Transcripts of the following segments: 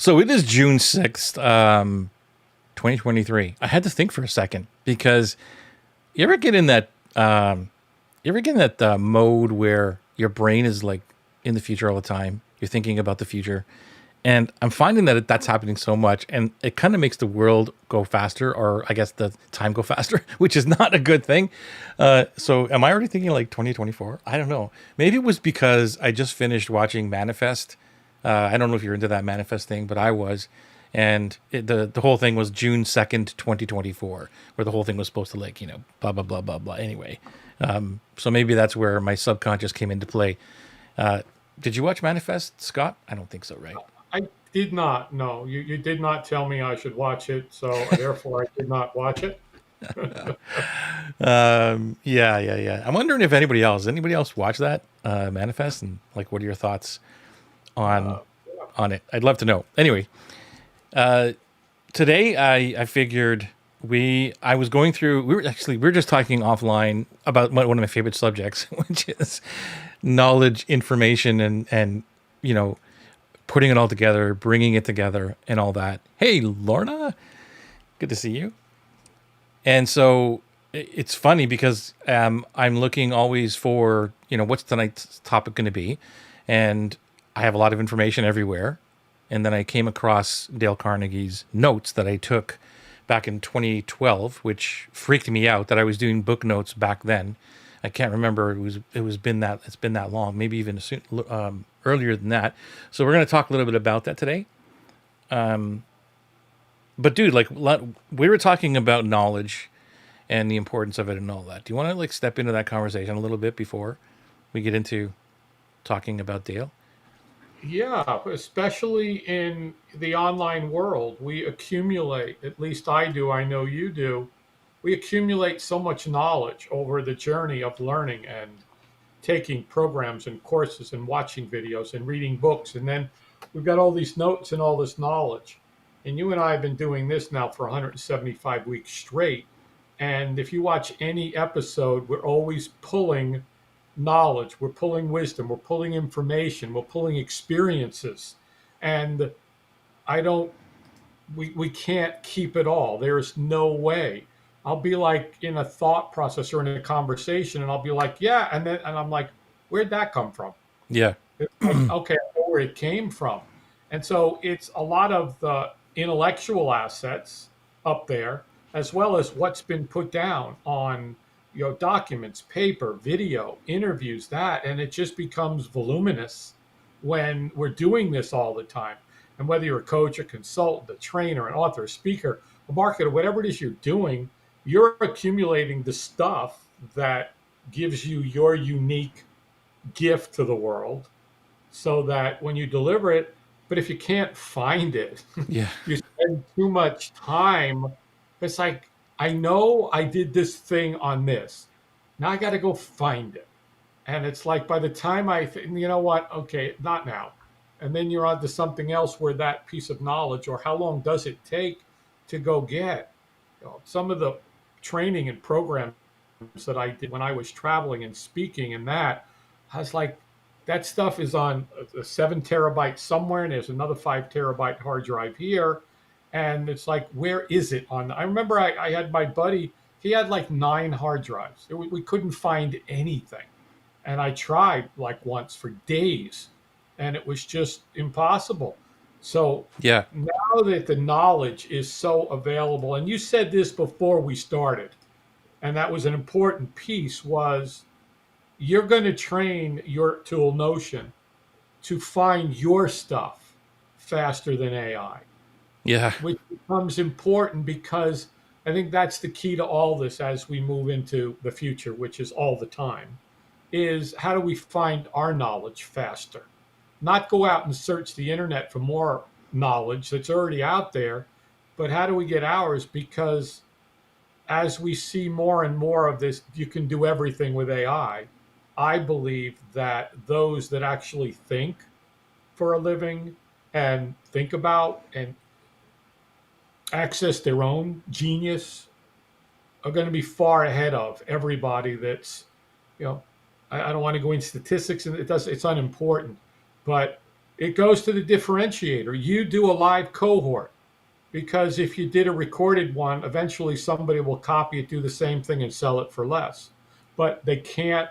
So it is June 6th, 2023. I had to think for a second because you ever get in that mode where your brain is like in the future all the time. You're thinking about the future. And I'm finding that that's happening so much, and it kind of makes the world go faster, or I guess the time go faster, which is not a good thing. So, am I already thinking like 2024? I don't know. Maybe it was because I just finished watching Manifest. I don't know if you're into that Manifest thing, but I was, and the whole thing was June 2nd, 2024, where the whole thing was supposed to blah blah blah blah blah. Anyway, so maybe that's where my subconscious came into play. Did you watch Manifest, Scott? I don't think so, right? I did not. No, you did not tell me I should watch it, so therefore I did not watch it. Yeah. I'm wondering if anybody else watch that Manifest, and like, what are your thoughts on Uh, on it? I'd love to know. Anyway, today I figured I was going through. We were just talking offline about one of my favorite subjects, which is knowledge, information, and you know putting it all together, bringing it together, and all that. Hey, Lorna, good to see you. And so it's funny because I'm looking always for, what's tonight's topic going to be? And I have a lot of information everywhere. And then I came across Dale Carnegie's notes that I took back in 2012, which freaked me out that I was doing book notes back then. I can't remember. It's been that long, maybe even earlier than that. So we're going to talk a little bit about that today. But dude, like, we were talking about knowledge and the importance of it and all that. Do you want to like step into that conversation a little bit before we get into talking about Dale? yeah, especially in the online world, we accumulate, at least I do, I know you do, we accumulate so much knowledge over the journey of learning and taking programs and courses and watching videos and reading books. And then we've got all these notes and all this knowledge. And you and I have been doing this now for 175 weeks straight. And if you watch any episode, we're always pulling knowledge, we're pulling wisdom, we're pulling information, we're pulling experiences. And I don't, we can't keep it all. There's no way. I'll be like in a thought process or in a conversation, and I'll be like, yeah. And I'm like, where'd that come from? Yeah. It's like, okay, I know where it came from. And so it's a lot of the intellectual assets up there, as well as what's been put down on documents, paper, video, interviews, that, and it just becomes voluminous when we're doing this all the time. And whether you're a coach, a consultant, a trainer, an author, a speaker, a marketer, whatever it is you're doing, you're accumulating the stuff that gives you your unique gift to the world so that when you deliver it, but if you can't find it, Yeah. you spend too much time. It's like, I know I did this thing on this. Now I got to go find it. And it's like, by the time I think, you know what? Okay, not now. And then you're on to something else where that piece of knowledge, or how long does it take to go get? Some of the training and programs that I did when I was traveling and speaking, and that, I was like, that stuff is on a 7 terabyte somewhere, and there's another 5 terabyte hard drive here. And it's like, where is it on? I remember I had my buddy, he had like 9 hard drives. We couldn't find anything. And I tried like once for days, and it was just impossible. So Yeah. now that the knowledge is so available, and you said this before we started, and that was an important piece, was you're going to train your tool Notion to find your stuff faster than AI, Yeah. which becomes important because I think that's the key to all this as we move into the future, which is all the time, is how do we find our knowledge faster? Not go out and search the internet for more knowledge that's already out there, but how do we get ours? Because as we see more and more of this, you can do everything with AI. I believe that those that actually think for a living and think about and access their own genius are going to be far ahead of everybody that's, you know, I don't want to go into statistics, and it's unimportant, but It goes to the differentiator. You do a live cohort, because if you did a recorded one, eventually somebody will copy it, do the same thing, and sell it for less. But they can't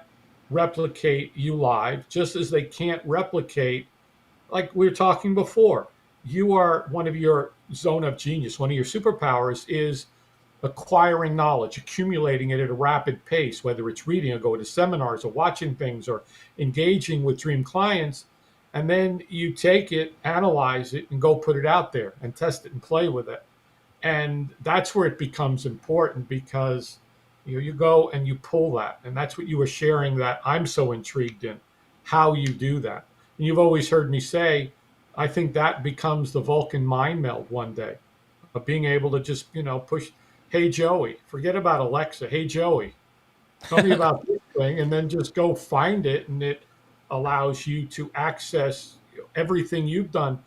replicate you live, just as they can't replicate, like we were talking before. You are one of your zone of genius, one of your superpowers is acquiring knowledge, accumulating it at a rapid pace, whether it's reading or going to seminars or watching things or engaging with dream clients. And then you take it, analyze it, and go put it out there and test it and play with it. And that's where it becomes important, because you go and you pull that. And that's what you were sharing, that I'm so intrigued in how you do that. And you've always heard me say, I think that becomes the Vulcan mind meld one day, of being able to just, push, hey, Joey, forget about Alexa. Hey, Joey, tell me about this thing. And then just go find it. And it allows you to access everything you've done.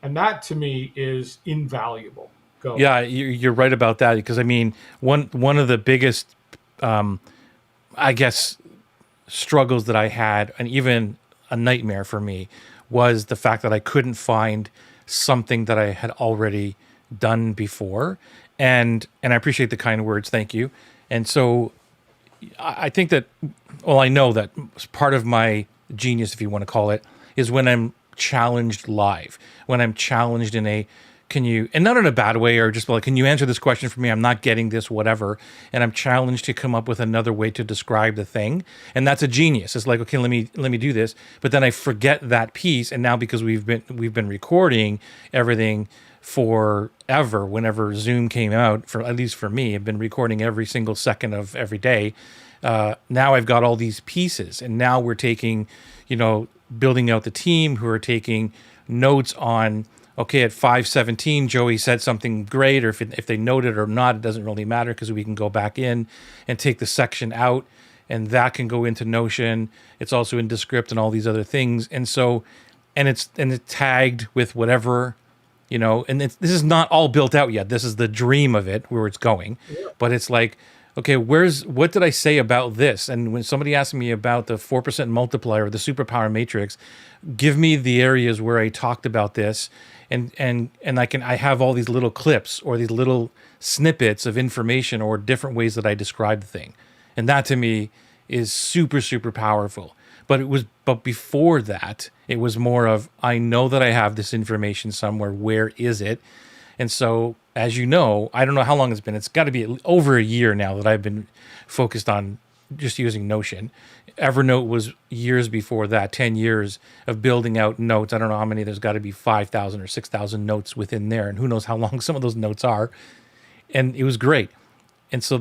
And that to me is invaluable. Go. Yeah, you're right about that, because I mean, one of the biggest, I guess, struggles that I had, and even a nightmare for me, was the fact that I couldn't find something that I had already done before. And I appreciate the kind words, thank you. And so I think that, well, I know that part of my genius, if you want to call it, is when I'm challenged live, when I'm challenged in a, can you, and not in a bad way, or just like, can you answer this question for me? I'm not getting this, whatever. And I'm challenged to come up with another way to describe the thing. And that's a genius. It's like, okay, let me do this. But then I forget that piece. And now, because we've been recording everything forever, whenever Zoom came out, for at least for me, I've been recording every single second of every day. Now I've got all these pieces, and now we're taking, building out the team who are taking notes on, okay, at 5:17, Joey said something great, or if they note it or not, it doesn't really matter, because we can go back in and take the section out, and that can go into Notion. It's also in Descript and all these other things. And so, and it's tagged with whatever, and this is not all built out yet. This is the dream of it, where it's going. Yeah. But it's like, okay, what did I say about this? And when somebody asks me about the 4% multiplier, the superpower matrix, give me the areas where I talked about this, and I have all these little clips or these little snippets of information or different ways that I describe the thing. And that to me is super, super powerful. But before that, it was more of, I know that I have this information somewhere. Where is it? And so, as you know, I don't know how long it's been. It's got to be over a year now that I've been focused on just using Notion. Evernote was years before that, 10 years of building out notes. I don't know how many. There's got to be 5,000 or 6,000 notes within there. And who knows how long some of those notes are. And it was great. And so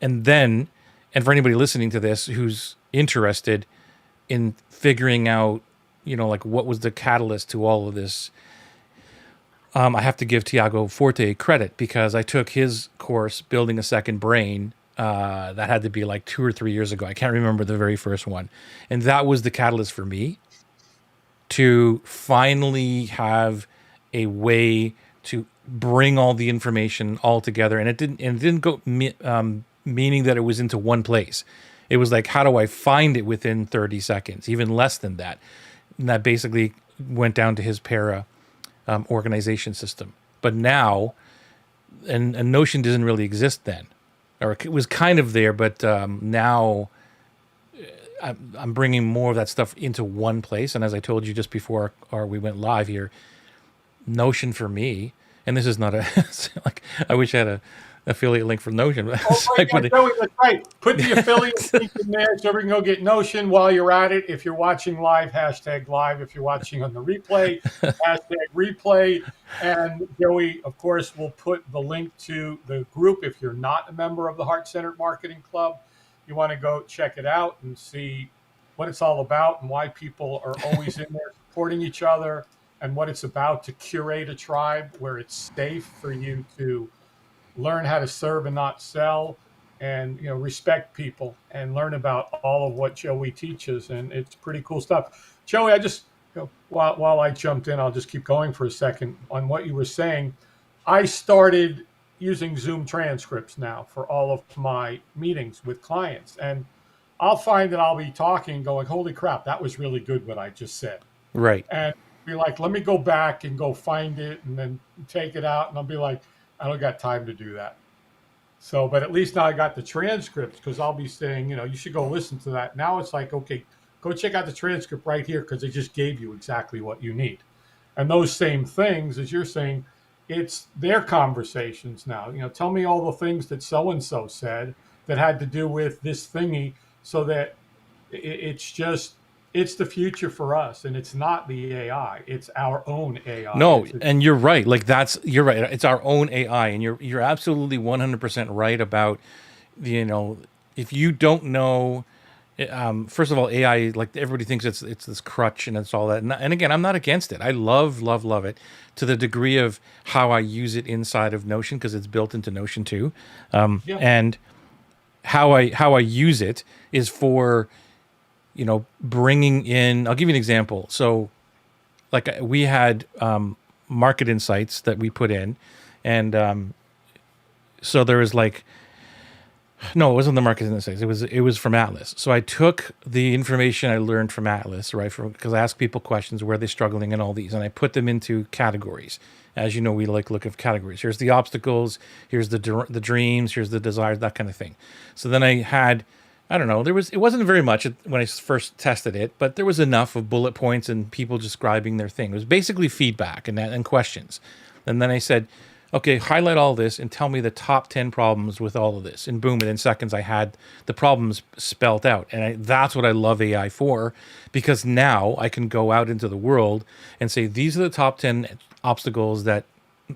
and for anybody listening to this who's interested in figuring out, like, what was the catalyst to all of this, I have to give Tiago Forte credit, because I took his course, Building a Second Brain. That had to be like 2 or 3 years ago. I can't remember the very first one. And that was the catalyst for me to finally have a way to bring all the information all together. And it didn't go meaning that it was into one place. It was like, how do I find it within 30 seconds, even less than that? And that basically went down to his para organization system. But now, and Notion doesn't really exist then, or it was kind of there, but now I'm bringing more of that stuff into one place. And as I told you just before we went live here, Notion for me, and this is not a like, I wish I had a affiliate link for Notion. But Oh, right, yeah, Joey, that's right. Put the affiliate link in there so we can go get Notion while you're at it. If you're watching live, hashtag live. If you're watching on the replay, hashtag replay. And Joey, of course, will put the link to the group. If you're not a member of the Heart Centered Marketing Club, you want to go check it out and see what it's all about and why people are always in there supporting each other, and what it's about to curate a tribe where it's safe for you to learn how to serve and not sell, and respect people, and learn about all of what Joey teaches. And it's pretty cool stuff. Joey, I just while I jumped in, I'll just keep going for a second on what you were saying. I started using Zoom transcripts now for all of my meetings with clients, and I'll find that I'll be talking going, holy crap, that was really good what I just said. right. And be like, let me go back and go find it and then take it out. And I'll be like, I don't got time to do that. So, but at least now I got the transcripts because I'll be saying, you should go listen to that. Now it's like, okay, go check out the transcript right here because it just gave you exactly what you need. And those same things, as you're saying, it's their conversations now. Tell me all the things that so and so said that had to do with this thingy, so that it's just it's the future for us, and it's not the AI; it's our own AI. No, and you're right. Like you're right. It's our own AI, and you're absolutely 100% right about you know if you don't know. First of all, AI, like everybody thinks it's this crutch and it's all that. And again, I'm not against it. I love it to the degree of how I use it inside of Notion because it's built into Notion too. Yeah, And how I use it is for bringing in. I'll give you an example. So like we had market insights that we put in, and so there was like no, it wasn't the market insights. It was from Atlas. So I took the information I learned from Atlas, right? Because I asked people questions, where they're struggling and all these, and I put them into categories. As you know, we like look at categories. Here's the obstacles. Here's the dreams. Here's the desires. That kind of thing. So then I had, I don't know. It wasn't very much when I first tested it, but there was enough of bullet points and people describing their thing. It was basically feedback and questions. And then I said, okay, highlight all this and tell me the top 10 problems with all of this. And boom, within seconds, I had the problems spelt out. And that's what I love AI for, because now I can go out into the world and say, these are the top 10 obstacles that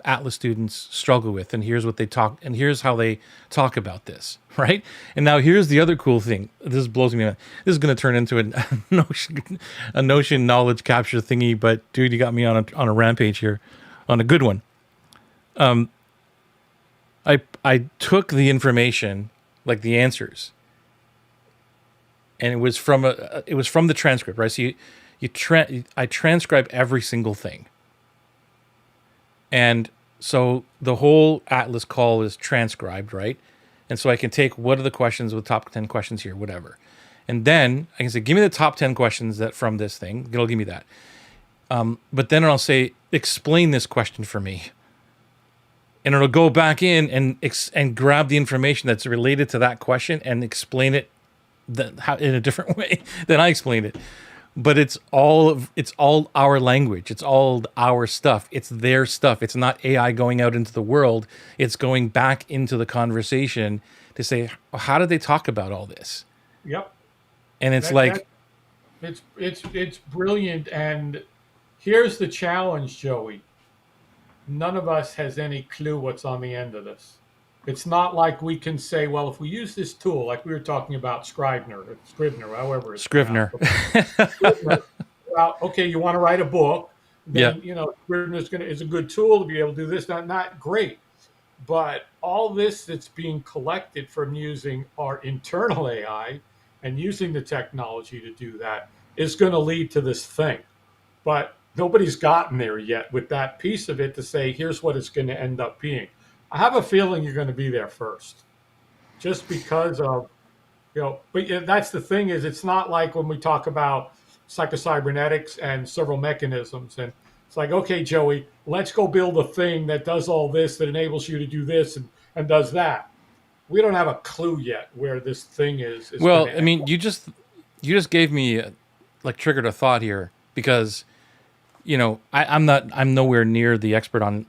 Atlas students struggle with. And here's what they talk, and here's how they talk about this, right? And now here's the other cool thing. This blows me. This is going to turn into a Notion knowledge capture thingy. But dude, you got me on a rampage here, on a good one. I took the information, like the answers, and it was from the transcript, right? So I transcribe every single thing, and so the whole Atlas call is transcribed, right? And so I can take what are the questions with top 10 questions here, whatever, and then I can say, give me the top 10 questions that from this thing. It'll give me that, but then I'll say, explain this question for me. And it'll go back in and grab the information that's related to that question and explain it in a different way than I explained it. But it's all our language. It's all our stuff. It's their stuff. It's not AI going out into the world. It's going back into the conversation to say, how did they talk about all this? yep. And it's That like, that it's brilliant. And here's the challenge, Joey. None of us has any clue what's on the end of this. It's not like we can say, well, if we use this tool, like we were talking about Scrivener, however it's pronounced. Scrivener. Scrivener, well, okay, you want to write a book, Yeah. then Scrivener is a good tool to be able to do this. Not great, but all this that's being collected from using our internal AI and using the technology to do that is going to lead to this thing. But nobody's gotten there yet with that piece of it to say, here's what it's going to end up being. I have a feeling you're going to be there first, just because of, but that's the thing, is it's not like when we talk about psychocybernetics and several mechanisms. And it's like, okay, Joey, let's go build a thing that does all this, that enables you to do this and does that. We don't have a clue yet where this thing is Well, going to I end mean, up. you just gave me like triggered a thought here, because I'm nowhere near the expert on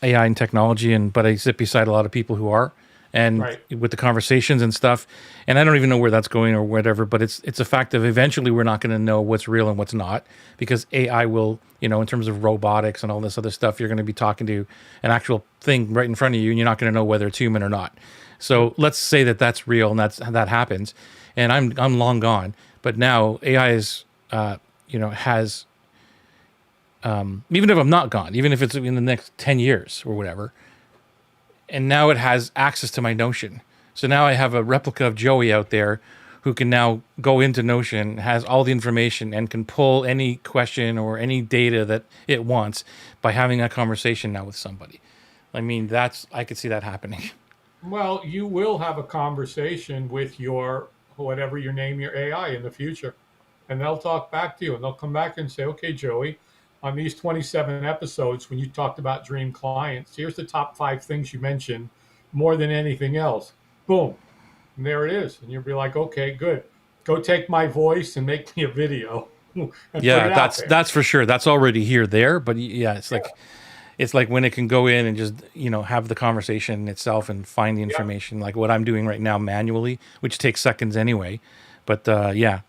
AI and technology, but I sit beside a lot of people who are, and Right. with the conversations and stuff, and I don't even know where that's going or whatever. But it's a fact of eventually we're not going to know what's real and what's not, because AI will, in terms of robotics and all this other stuff, you're going to be talking to an actual thing right in front of you, and you're not going to know whether it's human or not. So let's say that that's real and that happens, and I'm long gone. But now AI is, has, even if I'm not gone, even if it's in the next 10 years or whatever, and now it has access to my Notion. So now I have a replica of Joey out there who can now go into Notion, has all the information, and can pull any question or any data that it wants by having a conversation now with somebody. I mean, I could see that happening. Well, you will have a conversation with your whatever you name your AI in the future, and they'll talk back to you, and they'll come back and say, "Okay, Joey, on these 27 episodes, when you talked about dream clients, here's the top 5 things you mentioned more than anything else. Boom. And there it is. And you'll be like, okay, good. Go take my voice and make me a video and put Yeah, it out there. that's for sure. That's already there. But yeah, it's like when it can go in and just have the conversation itself and find the Yeah. information, like what I'm doing right now manually, which takes seconds anyway. But yeah.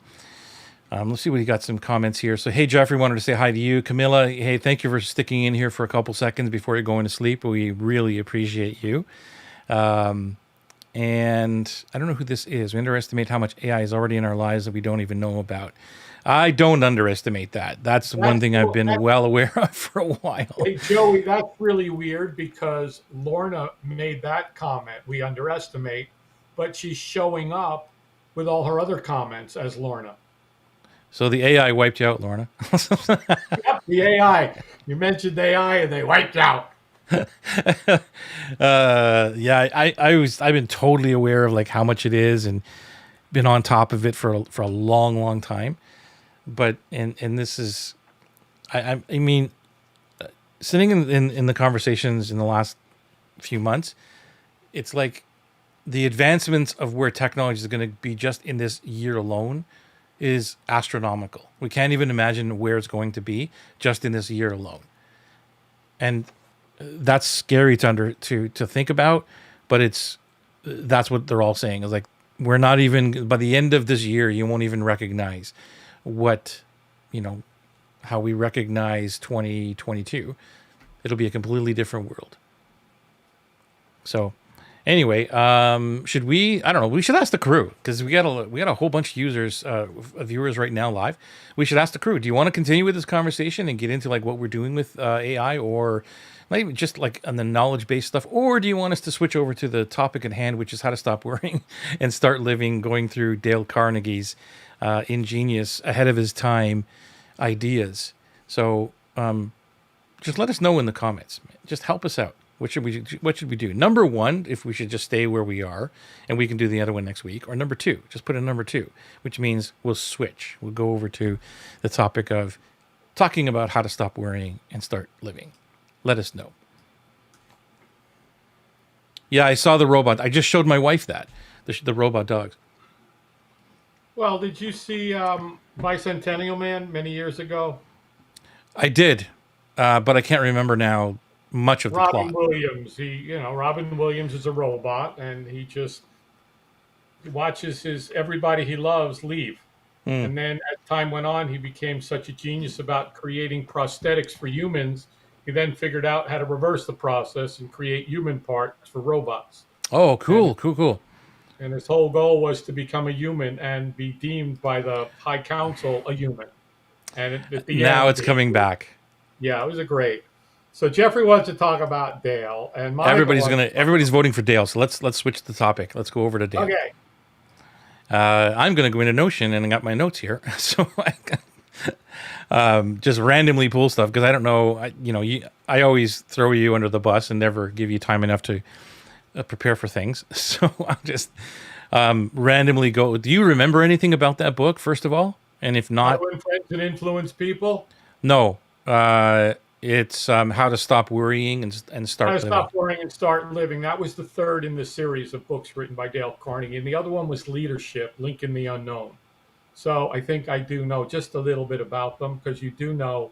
Let's see what you got. Some comments here. So, hey, Jeffrey, wanted to say hi to you. Camilla, hey, thank you for sticking in here for a couple seconds before you're going to sleep. We really appreciate you. And I don't know who this is. We underestimate how much AI is already in our lives that we don't even know about. I don't underestimate that. That's one thing I've been well aware of for a while. Hey, Joey, that's really weird because Lorna made that comment. We underestimate, but she's showing up with all her other comments as Lorna. So the AI wiped you out, Lorna. Yep, the AI. You mentioned AI and they wiped out. Yeah, I've been totally aware of like how much it is and been on top of it for a long time. But and this is, I mean, sitting in the conversations in the last few months, it's like the advancements of where technology is going to be just in this year alone is astronomical. We can't even imagine where it's going to be just in this year alone. And that's scary to think about, but that's what they're all saying is like, we're not even, by the end of this year, you won't even recognize what, how we recognize 2022. It'll be a completely different world. So anyway, should we? I don't know. We should ask the crew because we got a whole bunch of users, viewers right now live. We should ask the crew. Do you want to continue with this conversation and get into like what we're doing with AI, or maybe just like on the knowledge-based stuff, or do you want us to switch over to the topic at hand, which is how to stop worrying and start living, going through Dale Carnegie's ingenious, ahead of his time ideas? So just let us know in the comments. Just help us out. What should we do? Number one, if we should just stay where we are and we can do the other one next week, or number two, just put in number two, which means we'll switch. We'll go over to the topic of talking about how to stop worrying and start living. Let us know. Yeah, I saw the robot. I just showed my wife that the robot dogs. Well, did you see Bicentennial Man many years ago? I did, but I can't remember now much of the Robin plot. Williams. Robin Williams is a robot, and he just watches everybody he loves leave. Mm. And then as time went on, he became such a genius about creating prosthetics for humans. He then figured out how to reverse the process and create human parts for robots. Oh, cool. And his whole goal was to become a human and be deemed by the High Council a human. And at the Now end, it's coming back. Yeah, it was a great. So Jeffrey wants to talk about Dale, and Michael everybody's voting for Dale. So let's switch the topic. Let's go over to Dale. Okay. I'm gonna go into Notion and I got my notes here, so I just randomly pull stuff because I don't know. I always throw you under the bus and never give you time enough to prepare for things. So I'll just randomly go. Do you remember anything about that book, first of all? And if not, How to Influence and Influence People. no. It's how to stop worrying and start How to living. Stop Worrying and Start Living. That was the third in the series of books written by Dale Carnegie. And the other one was Leadership, Lincoln the Unknown. So I think I do know just a little bit about them because you do know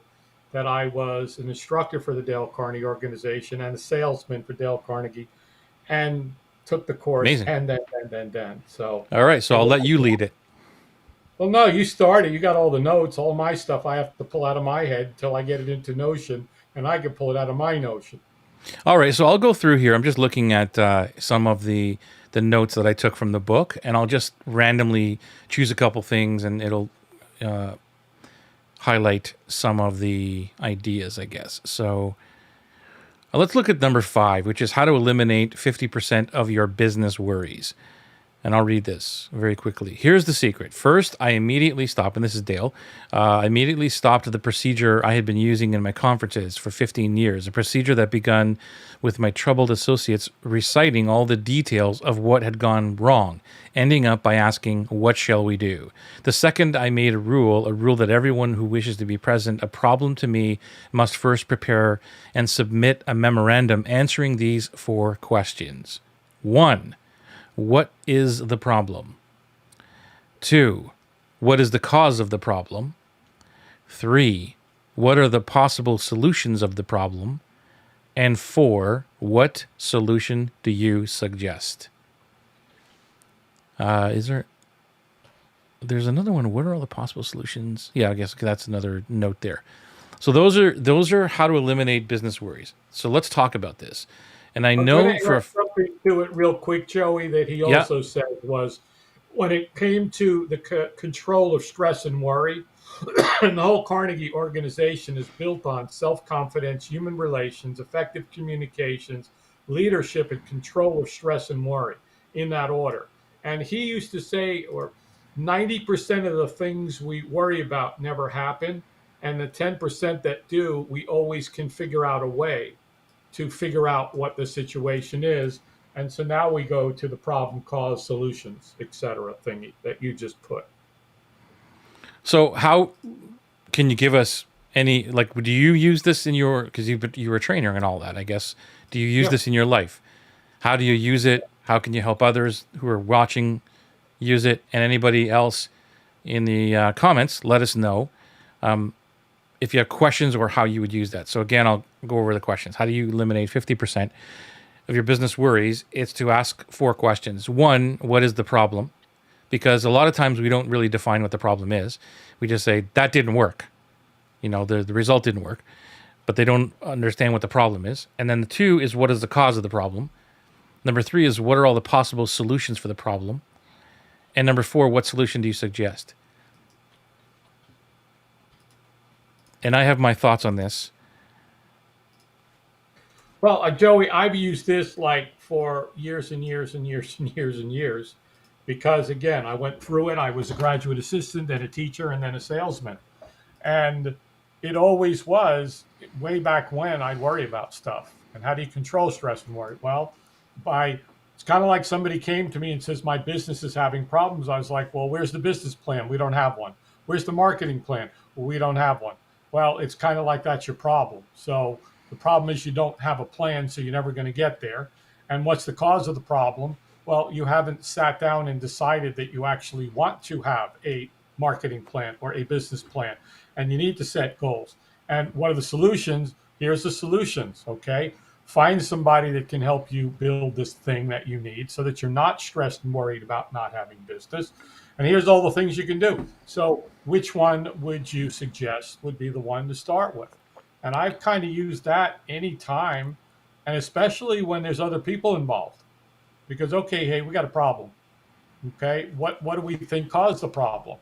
that I was an instructor for the Dale Carnegie organization and a salesman for Dale Carnegie and took the course. Amazing. And then. So All right, so I'll let you lead it. Well, no, you started. You got all the notes. All my stuff I have to pull out of my head until I get it into Notion, and I can pull it out of my Notion. All right, so I'll go through here. I'm just looking at some of the notes that I took from the book, and I'll just randomly choose a couple things, and it'll highlight some of the ideas, I guess. So let's look at number 5, which is how to eliminate 50% of your business worries. And I'll read this very quickly. Here's the secret. First, I immediately stopped, and this is Dale. I immediately stopped the procedure I had been using in my conferences for 15 years, a procedure that begun with my troubled associates reciting all the details of what had gone wrong, ending up by asking, "What shall we do?" The second, I made a rule that everyone who wishes to be present, a problem to me, must first prepare and submit a memorandum answering these 4 questions. 1. What is the problem? 2. What is the cause of the problem? 3. What are the possible solutions of the problem? And 4. What solution do you suggest? There's another one. What are all the possible solutions? Yeah, I guess that's another note there. So those are how to eliminate business worries. So let's talk about this. And I know for something to it real quick, Joey, that he yeah, also said was when it came to the control of stress and worry, and the whole Carnegie organization is built on self-confidence, human relations, effective communications, leadership, and control of stress and worry in that order. And he used to say, or 90% of the things we worry about never happen. And the 10% that do, we always can figure out a way to figure out what the situation is. And so now we go to the problem, cause, solutions, etc. thingy that you just put. So how can you give us any, like, do you use this in your, because you're a trainer and all that, I guess, do you use this in your life? How do you use it? How can you help others who are watching use it? And anybody else in the comments, let us know if you have questions or how you would use that. So again, I'll go over the questions. How do you eliminate 50% of your business worries? It's to ask 4 questions. 1, what is the problem? Because a lot of times we don't really define what the problem is. We just say, that didn't work. The result didn't work. But they don't understand what the problem is. And then the 2 is, what is the cause of the problem? Number 3 is, what are all the possible solutions for the problem? And number 4, what solution do you suggest? And I have my thoughts on this. Well, Joey, I've used this like for years and years and years and years and years because, again, I went through it. I was a graduate assistant and a teacher and then a salesman. And it always was, way back when, I'd worry about stuff. And how do you control stress and worry? Well, it's kind of like somebody came to me and says, my business is having problems. I was like, well, where's the business plan? We don't have one. Where's the marketing plan? Well, we don't have one. Well, it's kind of like that's your problem. So the problem is you don't have a plan, so you're never going to get there. And what's the cause of the problem? Well, you haven't sat down and decided that you actually want to have a marketing plan or a business plan. And you need to set goals. And what are the solutions? Here's the solutions, okay? Find somebody that can help you build this thing that you need so that you're not stressed and worried about not having business. And here's all the things you can do. So which one would you suggest would be the one to start with? And I've kind of used that anytime, and especially when there's other people involved. Because, okay, hey, we got a problem. Okay, what do we think caused the problem?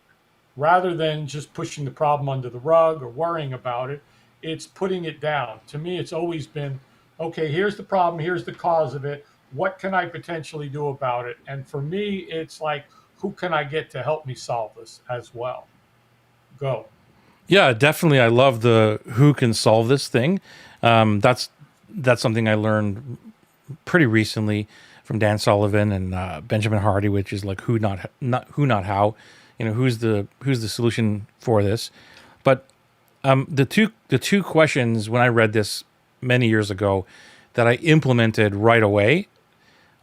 Rather than just pushing the problem under the rug or worrying about it, it's putting it down. To me, it's always been, okay, here's the problem, here's the cause of it. What can I potentially do about it? And for me, it's like, who can I get to help me solve this as well? Go. Yeah, definitely. I love the who can solve this thing. That's something I learned pretty recently from Dan Sullivan and Benjamin Hardy, which is like who not how. Who's the solution for this? But the two questions when I read this many years ago that I implemented right away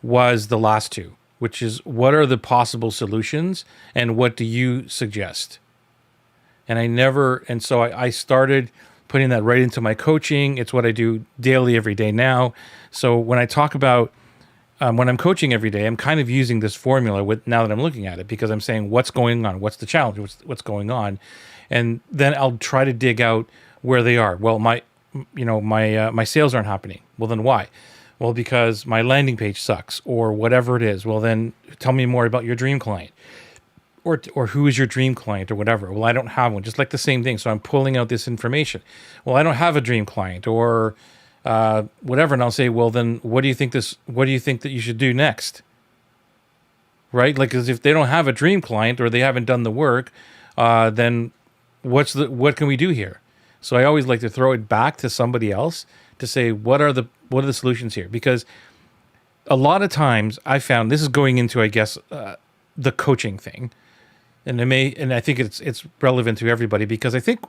was the last 2, which is, what are the possible solutions and what do you suggest? And so I started putting that right into my coaching. It's what I do daily, every day now. So when I talk about, when I'm coaching every day, I'm kind of using this formula now that I'm looking at it, because I'm saying, what's going on? What's the challenge? What's going on? And then I'll try to dig out where they are. Well, my sales aren't happening. Well, then why? Well, because my landing page sucks or whatever it is. Well, then tell me more about your dream client. Or who is your dream client or whatever. Well, I don't have one. Just like the same thing. So I'm pulling out this information. Well, I don't have a dream client or whatever. And I'll say, well, then what do you think that you should do next? right? Like, as if they don't have a dream client or they haven't done the work, then what can we do here? So I always like to throw it back to somebody else to say what are the solutions here? Because a lot of times I found this is going into, I guess, the coaching thing, and I think it's relevant to everybody because I think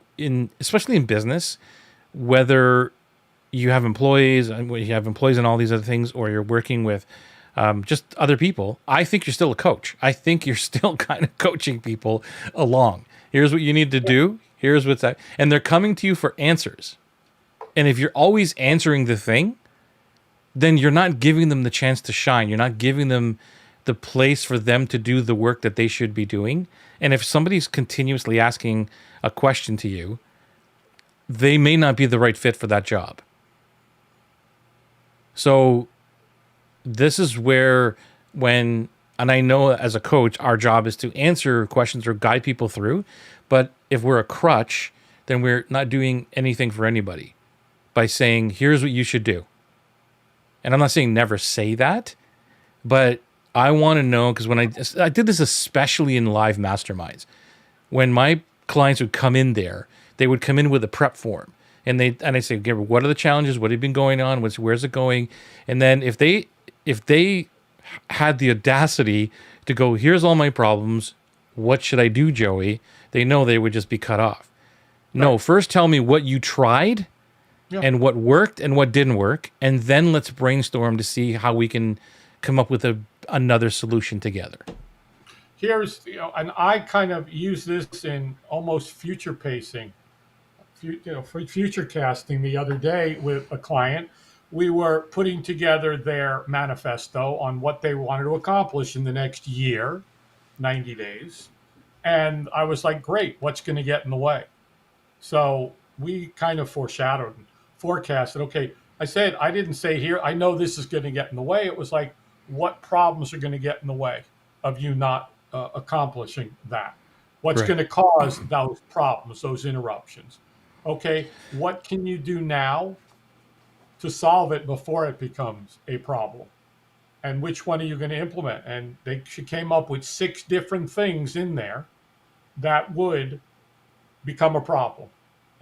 especially in business, whether you have employees and you have employees and all these other things, or you're working with just other people, I think you're still a coach. I think you're still kind of coaching people along. Here's what you need to do. Here's what's that. And they're coming to you for answers. And if you're always answering the thing, then you're not giving them the chance to shine. You're not giving them the place for them to do the work that they should be doing. And if somebody's continuously asking a question to you, they may not be the right fit for that job. So this is where and I know as a coach, our job is to answer questions or guide people through. But if we're a crutch, then we're not doing anything for anybody by saying, here's what you should do. And I'm not saying never say that, but I want to know, because when I did this especially in live masterminds, when my clients would come in there, they would come in with a prep form, and I say, okay, what are the challenges? What have been going on? Where's it going? And then if they had the audacity to go, here's all my problems, what should I do, Joey? They know they would just be cut off. Right. No, first tell me what you tried. Yeah. And what worked and what didn't work, and then let's brainstorm to see how we can come up with another solution together. Here's, and I kind of use this in almost future pacing, for future casting. The other day with a client, we were putting together their manifesto on what they wanted to accomplish in the next year, 90 days. And I was like, great, what's going to get in the way? So we kind of forecasted, okay, I didn't say here, I know this is going to get in the way. It was like, what problems are going to get in the way of you not accomplishing that? What's going to cause those problems, those interruptions? Okay, what can you do now to solve it before it becomes a problem? And which one are you going to implement? And she came up with 6 different things in there that would become a problem,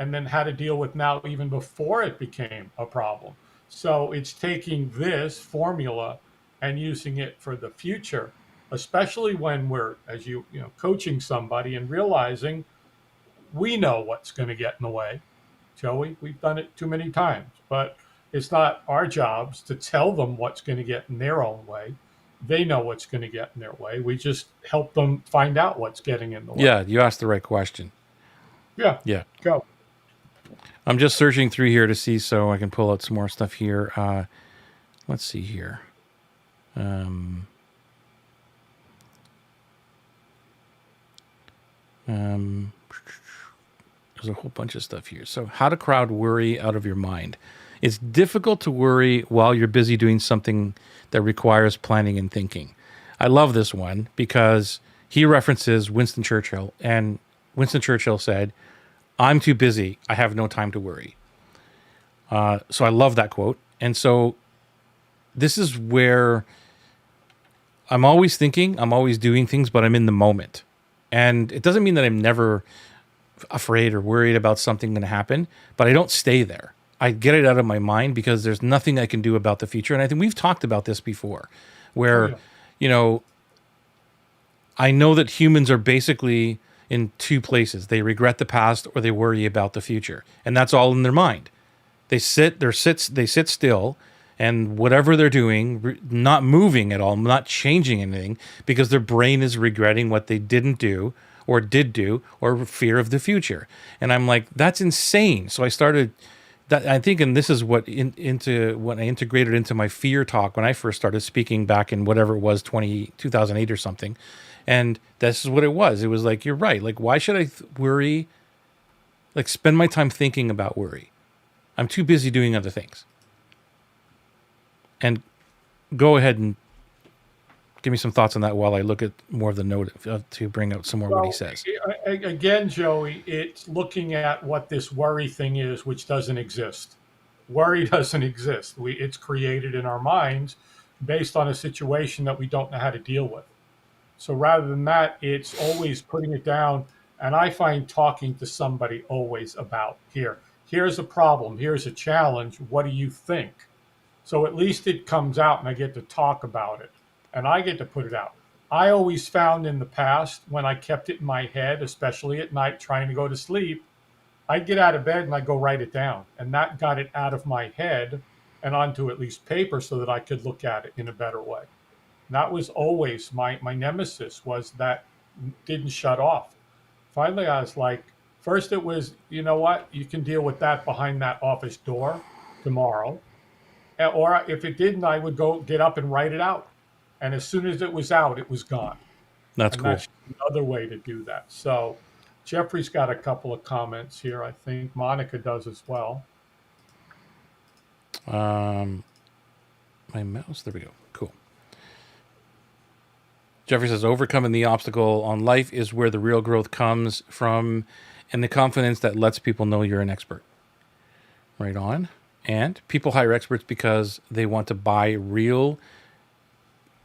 and then how to deal with now even before it became a problem. So it's taking this formula and using it for the future, especially when we're, as you know, coaching somebody and realizing we know what's going to get in the way. Joey, we've done it too many times, but it's not our jobs to tell them what's going to get in their own way. They know what's going to get in their way. We just help them find out what's getting in the way. Yeah, you asked the right question. Yeah. Go. I'm just searching through here to see so I can pull out some more stuff here. Let's see here. There's a whole bunch of stuff here. So how to crowd worry out of your mind. It's difficult to worry while you're busy doing something that requires planning and thinking. I love this one because he references Winston Churchill, and Winston Churchill said, I'm too busy. I have no time to worry. So I love that quote. And so this is where I'm always thinking, I'm always doing things, but I'm in the moment. And it doesn't mean that I'm never afraid or worried about something going to happen, but I don't stay there. I get it out of my mind because there's nothing I can do about the future. And I think we've talked about this before where, I know that humans are basically in 2 places. They regret the past or they worry about the future. And that's all in their mind. They sit still, and whatever they're doing, not moving at all, not changing anything, because their brain is regretting what they didn't do or did do or fear of the future. And I'm like, that's insane. So I started that, I think, and this is what I integrated into my fear talk when I first started speaking back in whatever it was, 2008 or something. And this is what it was. It was like, you're right. Like, why should I worry? Like, spend my time thinking about worry. I'm too busy doing other things. And go ahead and give me some thoughts on that while I look at more of the note to bring out some more what he says. Again, Joey, it's looking at what this worry thing is, which doesn't exist. Worry doesn't exist. It's created in our minds based on a situation that we don't know how to deal with. So rather than that, it's always putting it down. And I find talking to somebody always about here's a problem, here's a challenge. What do you think? So at least it comes out and I get to talk about it and I get to put it out. I always found in the past when I kept it in my head, especially at night trying to go to sleep, I'd get out of bed and I'd go write it down. And that got it out of my head and onto at least paper so that I could look at it in a better way. And that was always my nemesis was that didn't shut off. Finally, I was like, first it was, you know what? You can deal with that behind that office door tomorrow. Or if it didn't, I would go get up and write it out. And as soon as it was out, it was gone. That's And cool. that's another way to do that. So Jeffrey's got a couple of comments here. I think Monica does as well. My mouse. There we go. Cool. Jeffrey says, overcoming the obstacle on life is where the real growth comes from, and the confidence that lets people know you're an expert. Right on. And people hire experts because they want to buy real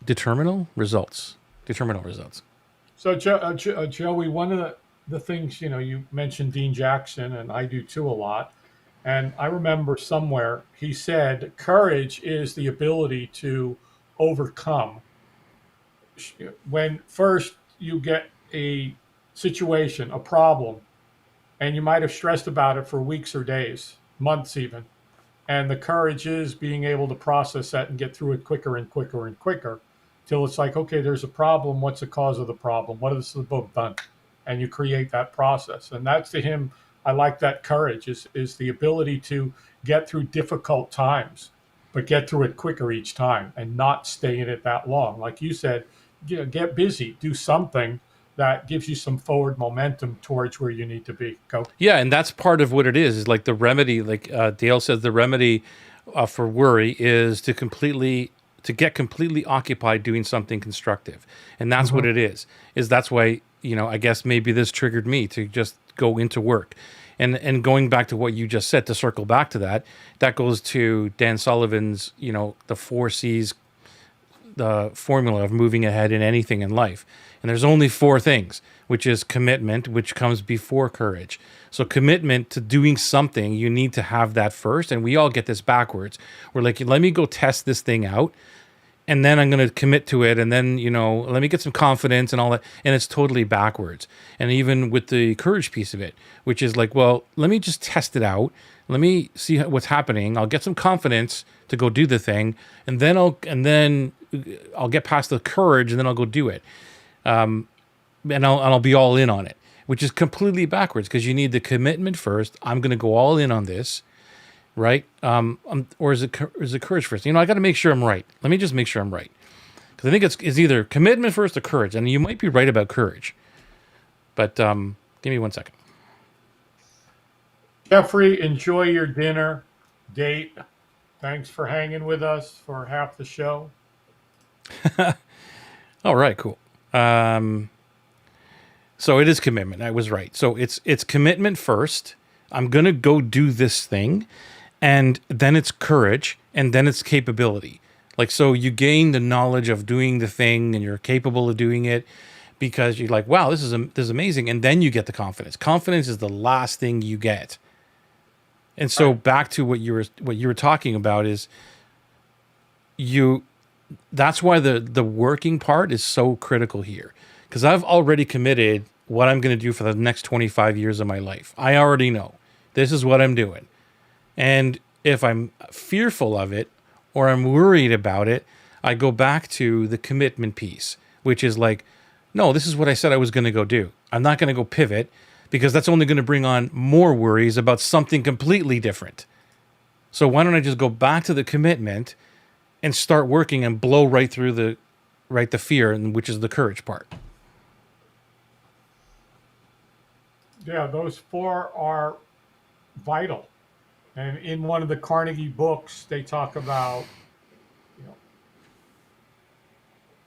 determinal results. So, Joey, one of the things, you mentioned Dean Jackson, and I do too a lot. And I remember somewhere he said, courage is the ability to overcome. When first you get a situation, a problem, and you might have stressed about it for weeks or days, months even. And the courage is being able to process that and get through it quicker and quicker and quicker till it's like, okay, there's a problem. What's the cause of the problem? What has the book done? And you create that process. And that's to him, I like that courage is the ability to get through difficult times, but get through it quicker each time and not stay in it that long. Like you said, get busy, do something that gives you some forward momentum towards where you need to be. Go. Yeah, and that's part of what it is like the remedy, like Dale says, the remedy for worry is to get completely occupied doing something constructive. And that's what it is that's why, I guess maybe this triggered me to just go into work. And going back to what you just said, to circle back to that goes to Dan Sullivan's, the 4 C's, the formula of moving ahead in anything in life. And there's only 4 things, which is commitment, which comes before courage. So commitment to doing something, you need to have that first. And we all get this backwards. We're like, let me go test this thing out, and then I'm going to commit to it. And then, let me get some confidence and all that. And it's totally backwards. And even with the courage piece of it, which is like, well, let me just test it out. Let me see what's happening. I'll get some confidence to go do the thing. And then I'll get past the courage, and then I'll go do it. And I'll be all in on it, which is completely backwards because you need the commitment first. I'm going to go all in on this, right? Or is it courage first? I got to make sure I'm right. Let me just make sure I'm right, because I think it's either commitment first or courage, and you might be right about courage. But give me 1 second. Jeffrey, enjoy your dinner date. Thanks for hanging with us for half the show. All right, cool. So it is commitment. I was right. So it's commitment first. I'm going to go do this thing, and then it's courage, and then it's capability. Like, so you gain the knowledge of doing the thing, and you're capable of doing it because you're like, wow, this is amazing. And then you get the confidence. Confidence is the last thing you get. And so back to what you were talking about is that's why the working part is so critical here, because I've already committed what I'm going to do for the next 25 years of my life. I already know this is what I'm doing. And if I'm fearful of it or I'm worried about it, I go back to the commitment piece, which is like, no, this is what I said I was going to go do. I'm not going to go pivot, because that's only going to bring on more worries about something completely different. So why don't I just go back to the commitment and start working and blow right through the fear, and which is the courage part. Yeah, those 4 are vital. And in one of the Carnegie books, they talk about,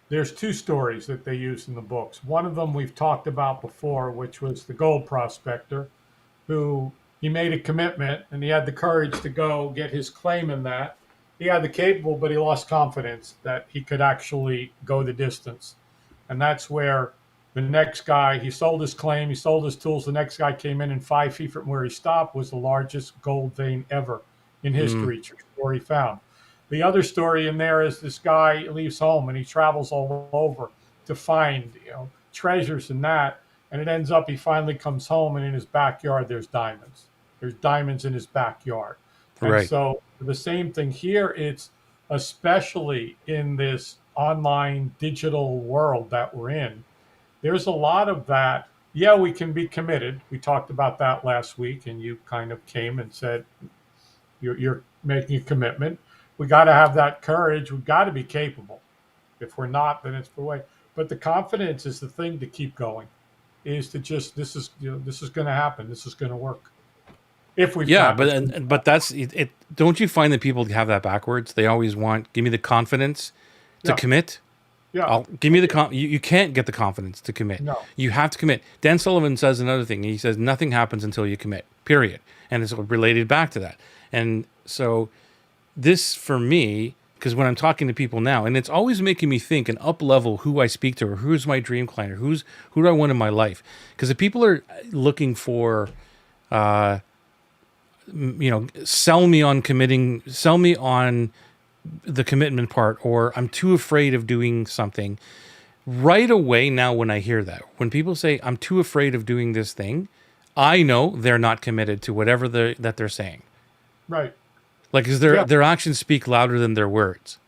there's 2 stories that they use in the books. One of them we've talked about before, which was the gold prospector, who he made a commitment and he had the courage to go get his claim in that. He had the capable, but he lost confidence that he could actually go the distance. And that's where the next guy, he sold his claim, he sold his tools. The next guy came in, and 5 feet from where he stopped was the largest gold vein ever in Mm, history. True story found. The other story in there is this guy leaves home and he travels all over to find, treasures and that. And it ends up he finally comes home, and in his backyard there's diamonds. There's diamonds in his backyard. And right. so the same thing here, it's especially in this online digital world that we're in, there's a lot of that. Yeah, we can be committed. We talked about that last week, and you kind of came and said you're making a commitment. We got to have that courage. We've got to be capable. If we're not, then it's the way. But the confidence is the thing to keep going. Is to just this is going to happen. This is going to work. If we've Yeah, got but it. but that's it. Don't you find that people have that backwards? They always want give me the confidence to Yeah, commit. yeah, I'll give me the you can't get the confidence to commit. no, You have to commit. Dan Sullivan says another thing. He says nothing happens until you commit. Period. And it's related back to that. And so this for me, because when I'm talking to people now, and it's always making me think and up level who I speak to, or who's my dream client, or who do I want in my life. Because if people are looking for sell me on committing, sell me on the commitment part, or I'm too afraid of doing something. Right away now, when I hear that, when people say I'm too afraid of doing this thing, I know they're not committed to whatever that they're saying. right. Like, because Yeah, their actions speak louder than their words.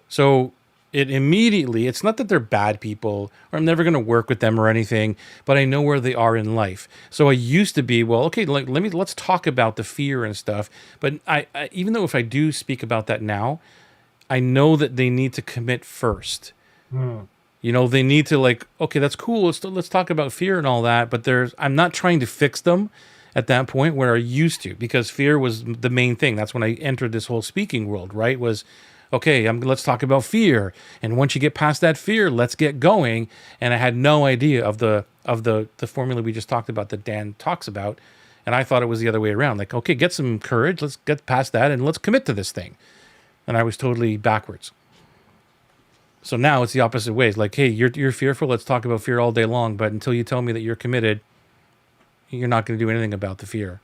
So it immediately, it's not that they're bad people or I'm never going to work with them or anything, but I know where they are in life. So I used to be, well, okay, let's talk about the fear and stuff. But I even though if I do speak about that now, I know that they need to commit first. Hmm. They need to okay, that's cool. Let's talk about fear and all that. But I'm not trying to fix them at that point where I used to, because fear was the main thing. That's when I entered this whole speaking world, right? Was okay, let's talk about fear. And once you get past that fear, let's get going. And I had no idea of the formula we just talked about that Dan talks about. And I thought it was the other way around. Like, okay, get some courage. Let's get past that and let's commit to this thing. And I was totally backwards. So now it's the opposite way. It's like, hey, you're fearful. Let's talk about fear all day long. But until you tell me that you're committed, you're not going to do anything about the fear.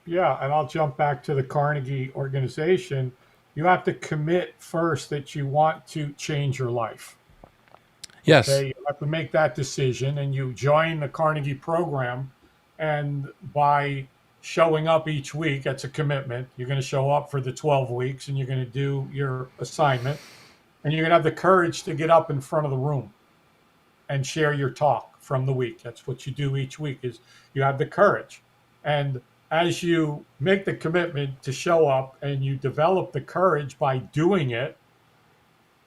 Yeah, and I'll jump back to the Carnegie organization. You have to commit first that you want to change your life. Yes. Okay, you have to make that decision, and you join the Carnegie program. And by showing up each week, that's a commitment. You're going to show up for the 12 weeks, and you're going to do your assignment, and you're going to have the courage to get up in front of the room and share your talk from the week. That's what you do each week, is you have the courage. And as you make the commitment to show up and you develop the courage by doing it,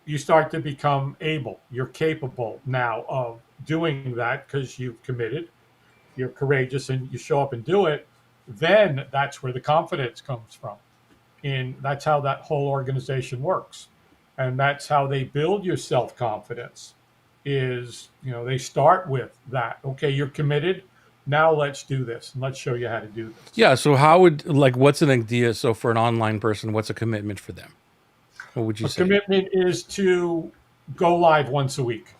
you start to become able. You're capable now of doing that because you've committed, you're courageous, and you show up and do it. Then that's where the confidence comes from. And that's how that whole organization works. And that's how they build your self-confidence is, they start with that. Okay, you're committed. Now let's do this and let's show you how to do this. Yeah. So what's an idea? So for an online person, what's a commitment for them? What would you A say? commitment is to go live once a week,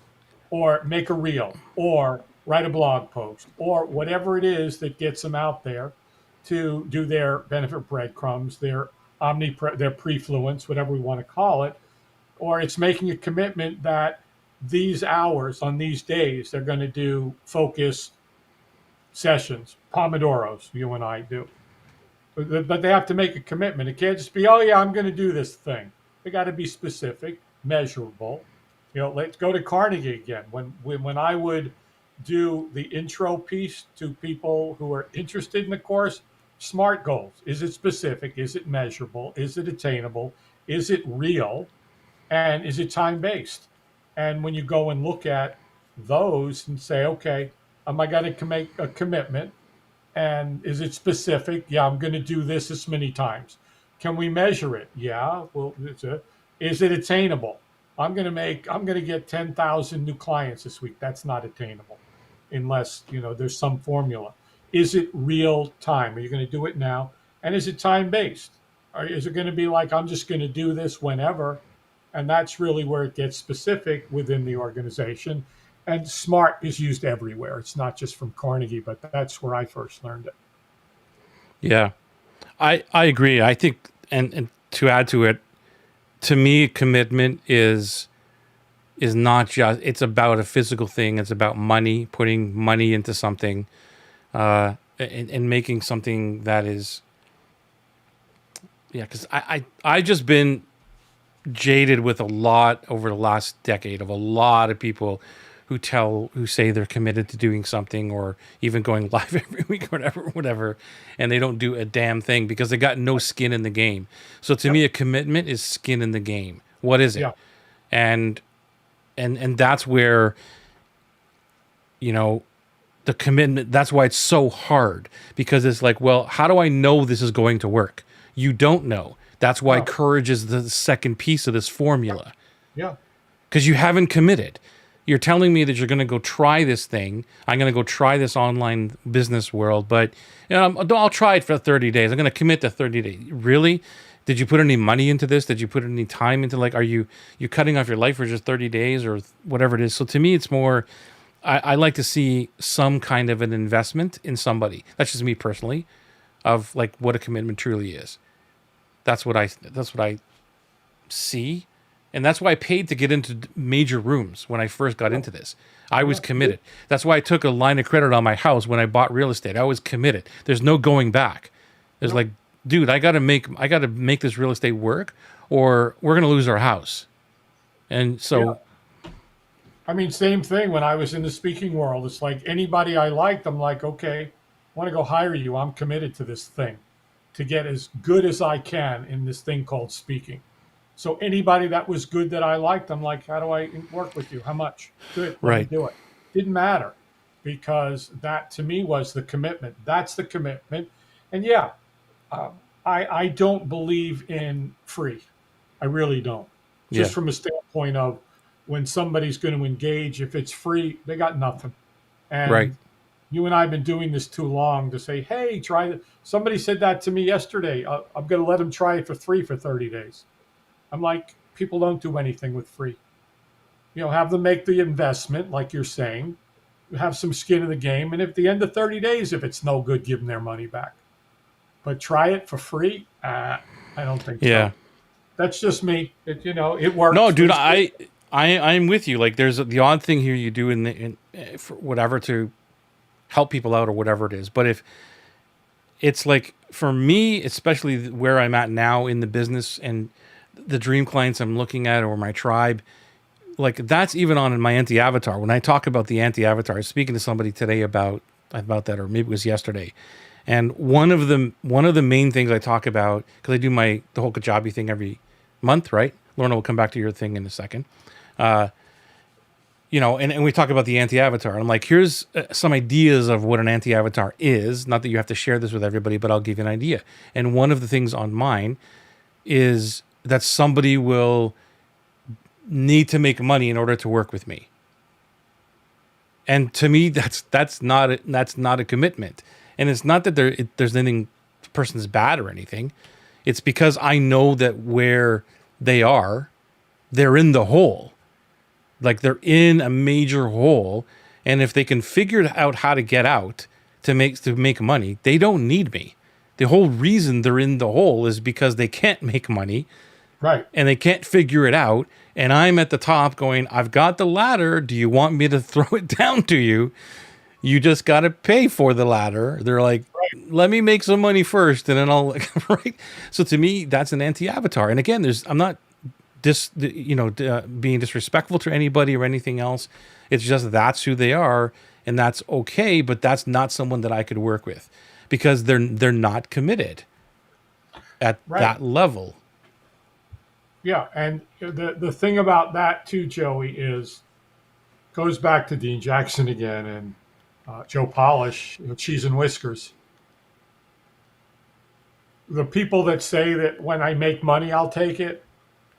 or make a reel, or write a blog post, or whatever it is that gets them out there to do their benefit breadcrumbs, their their prefluence, whatever we want to call it. Or it's making a commitment that these hours on these days they're going to do focus sessions, pomodoros, you and I do. But they have to make a commitment. It can't just be, oh yeah, I'm going to do this thing. They got to be specific, measurable. Let's go to Carnegie again. When I would do the intro piece to people who are interested in the course, SMART goals. Is it specific? Is it measurable? Is it attainable? Is it real? And is it time based? And when you go and look at those and say, okay, am I going to make a commitment? And is it specific? Yeah, I'm going to do this many times. Can we measure it? Yeah. Well, is it attainable? I'm going to get 10,000 new clients this week. That's not attainable unless, there's some formula. Is it real time? Are you going to do it now? And is it time based? Or is it going to be like, I'm just going to do this whenever? And that's really where it gets specific within the organization. And SMART is used everywhere. It's not just from Carnegie, but that's where I first learned it. Yeah. I agree. I think, and to add to it, to me, commitment is not just, it's about a physical thing. It's about money, putting money into something, and making something that is, yeah, because I just been jaded with a lot over the last decade of a lot of people who say they're committed to doing something or even going live every week or whatever, and they don't do a damn thing because they got no skin in the game. So to me, Yep. a commitment is skin in the game. What is it? Yeah. And and that's where, you know, the commitment, that's why it's so hard, because it's like, well, how do I know this is going to work? You don't know. That's why No. courage is the second piece of this formula, Yeah. because you haven't committed. You're telling me that you're going to go try this thing. I'm going to go try this online business world, but you know, I'll try it for 30 days. I'm going to commit to 30 days. Really? Did you put any money into this? Did you put any time into, like, are you cutting off your life for just 30 days or whatever it is? So to me, it's more, I like to see some kind of an investment in somebody. That's just me personally, of like what a commitment truly is. That's what I see. And that's why I paid to get into major rooms when I first got into this. I was committed. That's why I took a line of credit on my house when I bought real estate. I was committed. There's no going back. There's like, dude, I gotta make this real estate work, or we're gonna lose our house. And so, I mean, same thing when I was in the speaking world. It's like anybody I liked, I'm like, okay, I want to go hire you. I'm committed to this thing to get as good as I can in this thing called speaking. So anybody that was good that I liked, I'm like, how do I work with you? How much? Good. Let me right, do it. Didn't matter, because that to me was the commitment. That's the commitment. And yeah, uh, I don't believe in free. I really don't. yeah, Just from a standpoint of when somebody's going to engage, if it's free, they got nothing. right, And you and I have been doing this too long to say, hey, try it. Somebody said that to me yesterday. I'm going to let them try it for free for 30 days. I'm like, people don't do anything with free. You know, have them make the investment, like you're saying, have some skin in the game. And at the end of 30 days, if it's no good, give them their money back. But try it for free? I don't think yeah. so. That's just me. It No, works. dude, I'm with you. Like, there's the odd thing here you do in for whatever to help people out or whatever it is. But if it's like, for me, especially where I'm at now in the business and the dream clients I'm looking at, or my tribe, like that's even on my anti-avatar. When I talk about the anti-avatar, I was speaking to somebody today about that, or maybe it was yesterday. And one of the main things I talk about, because I do the whole Kajabi thing every month, right? Lorna will come back to your thing in a second. And we talk about the anti-avatar. And I'm like, here's some ideas of what an anti-avatar is. Not that you have to share this with everybody, but I'll give you an idea. And one of the things on mine is that somebody will need to make money in order to work with me. And to me, that's not a commitment. And it's not that there's anything, the person's bad or anything. It's because I know that where they are, they're in the hole. Like, they're in a major hole, and if they can figure out how to get out to make money, they don't need me. The whole reason they're in the hole is because they can't make money, Right. and they can't figure it out. And I'm at the top going, I've got the ladder. Do you want me to throw it down to you? You just got to pay for the ladder. They're like, let me make some money first, and then I'll, right? So to me, that's an anti-avatar. And again, I'm not being disrespectful to anybody or anything else. It's just that's who they are, and that's okay. But that's not someone that I could work with, because they're not committed at Right. that level. Yeah. And the thing about that too, Joey, is goes back to Dean Jackson again and Joe Polish, cheese and whiskers. The people that say that when I make money, I'll take it.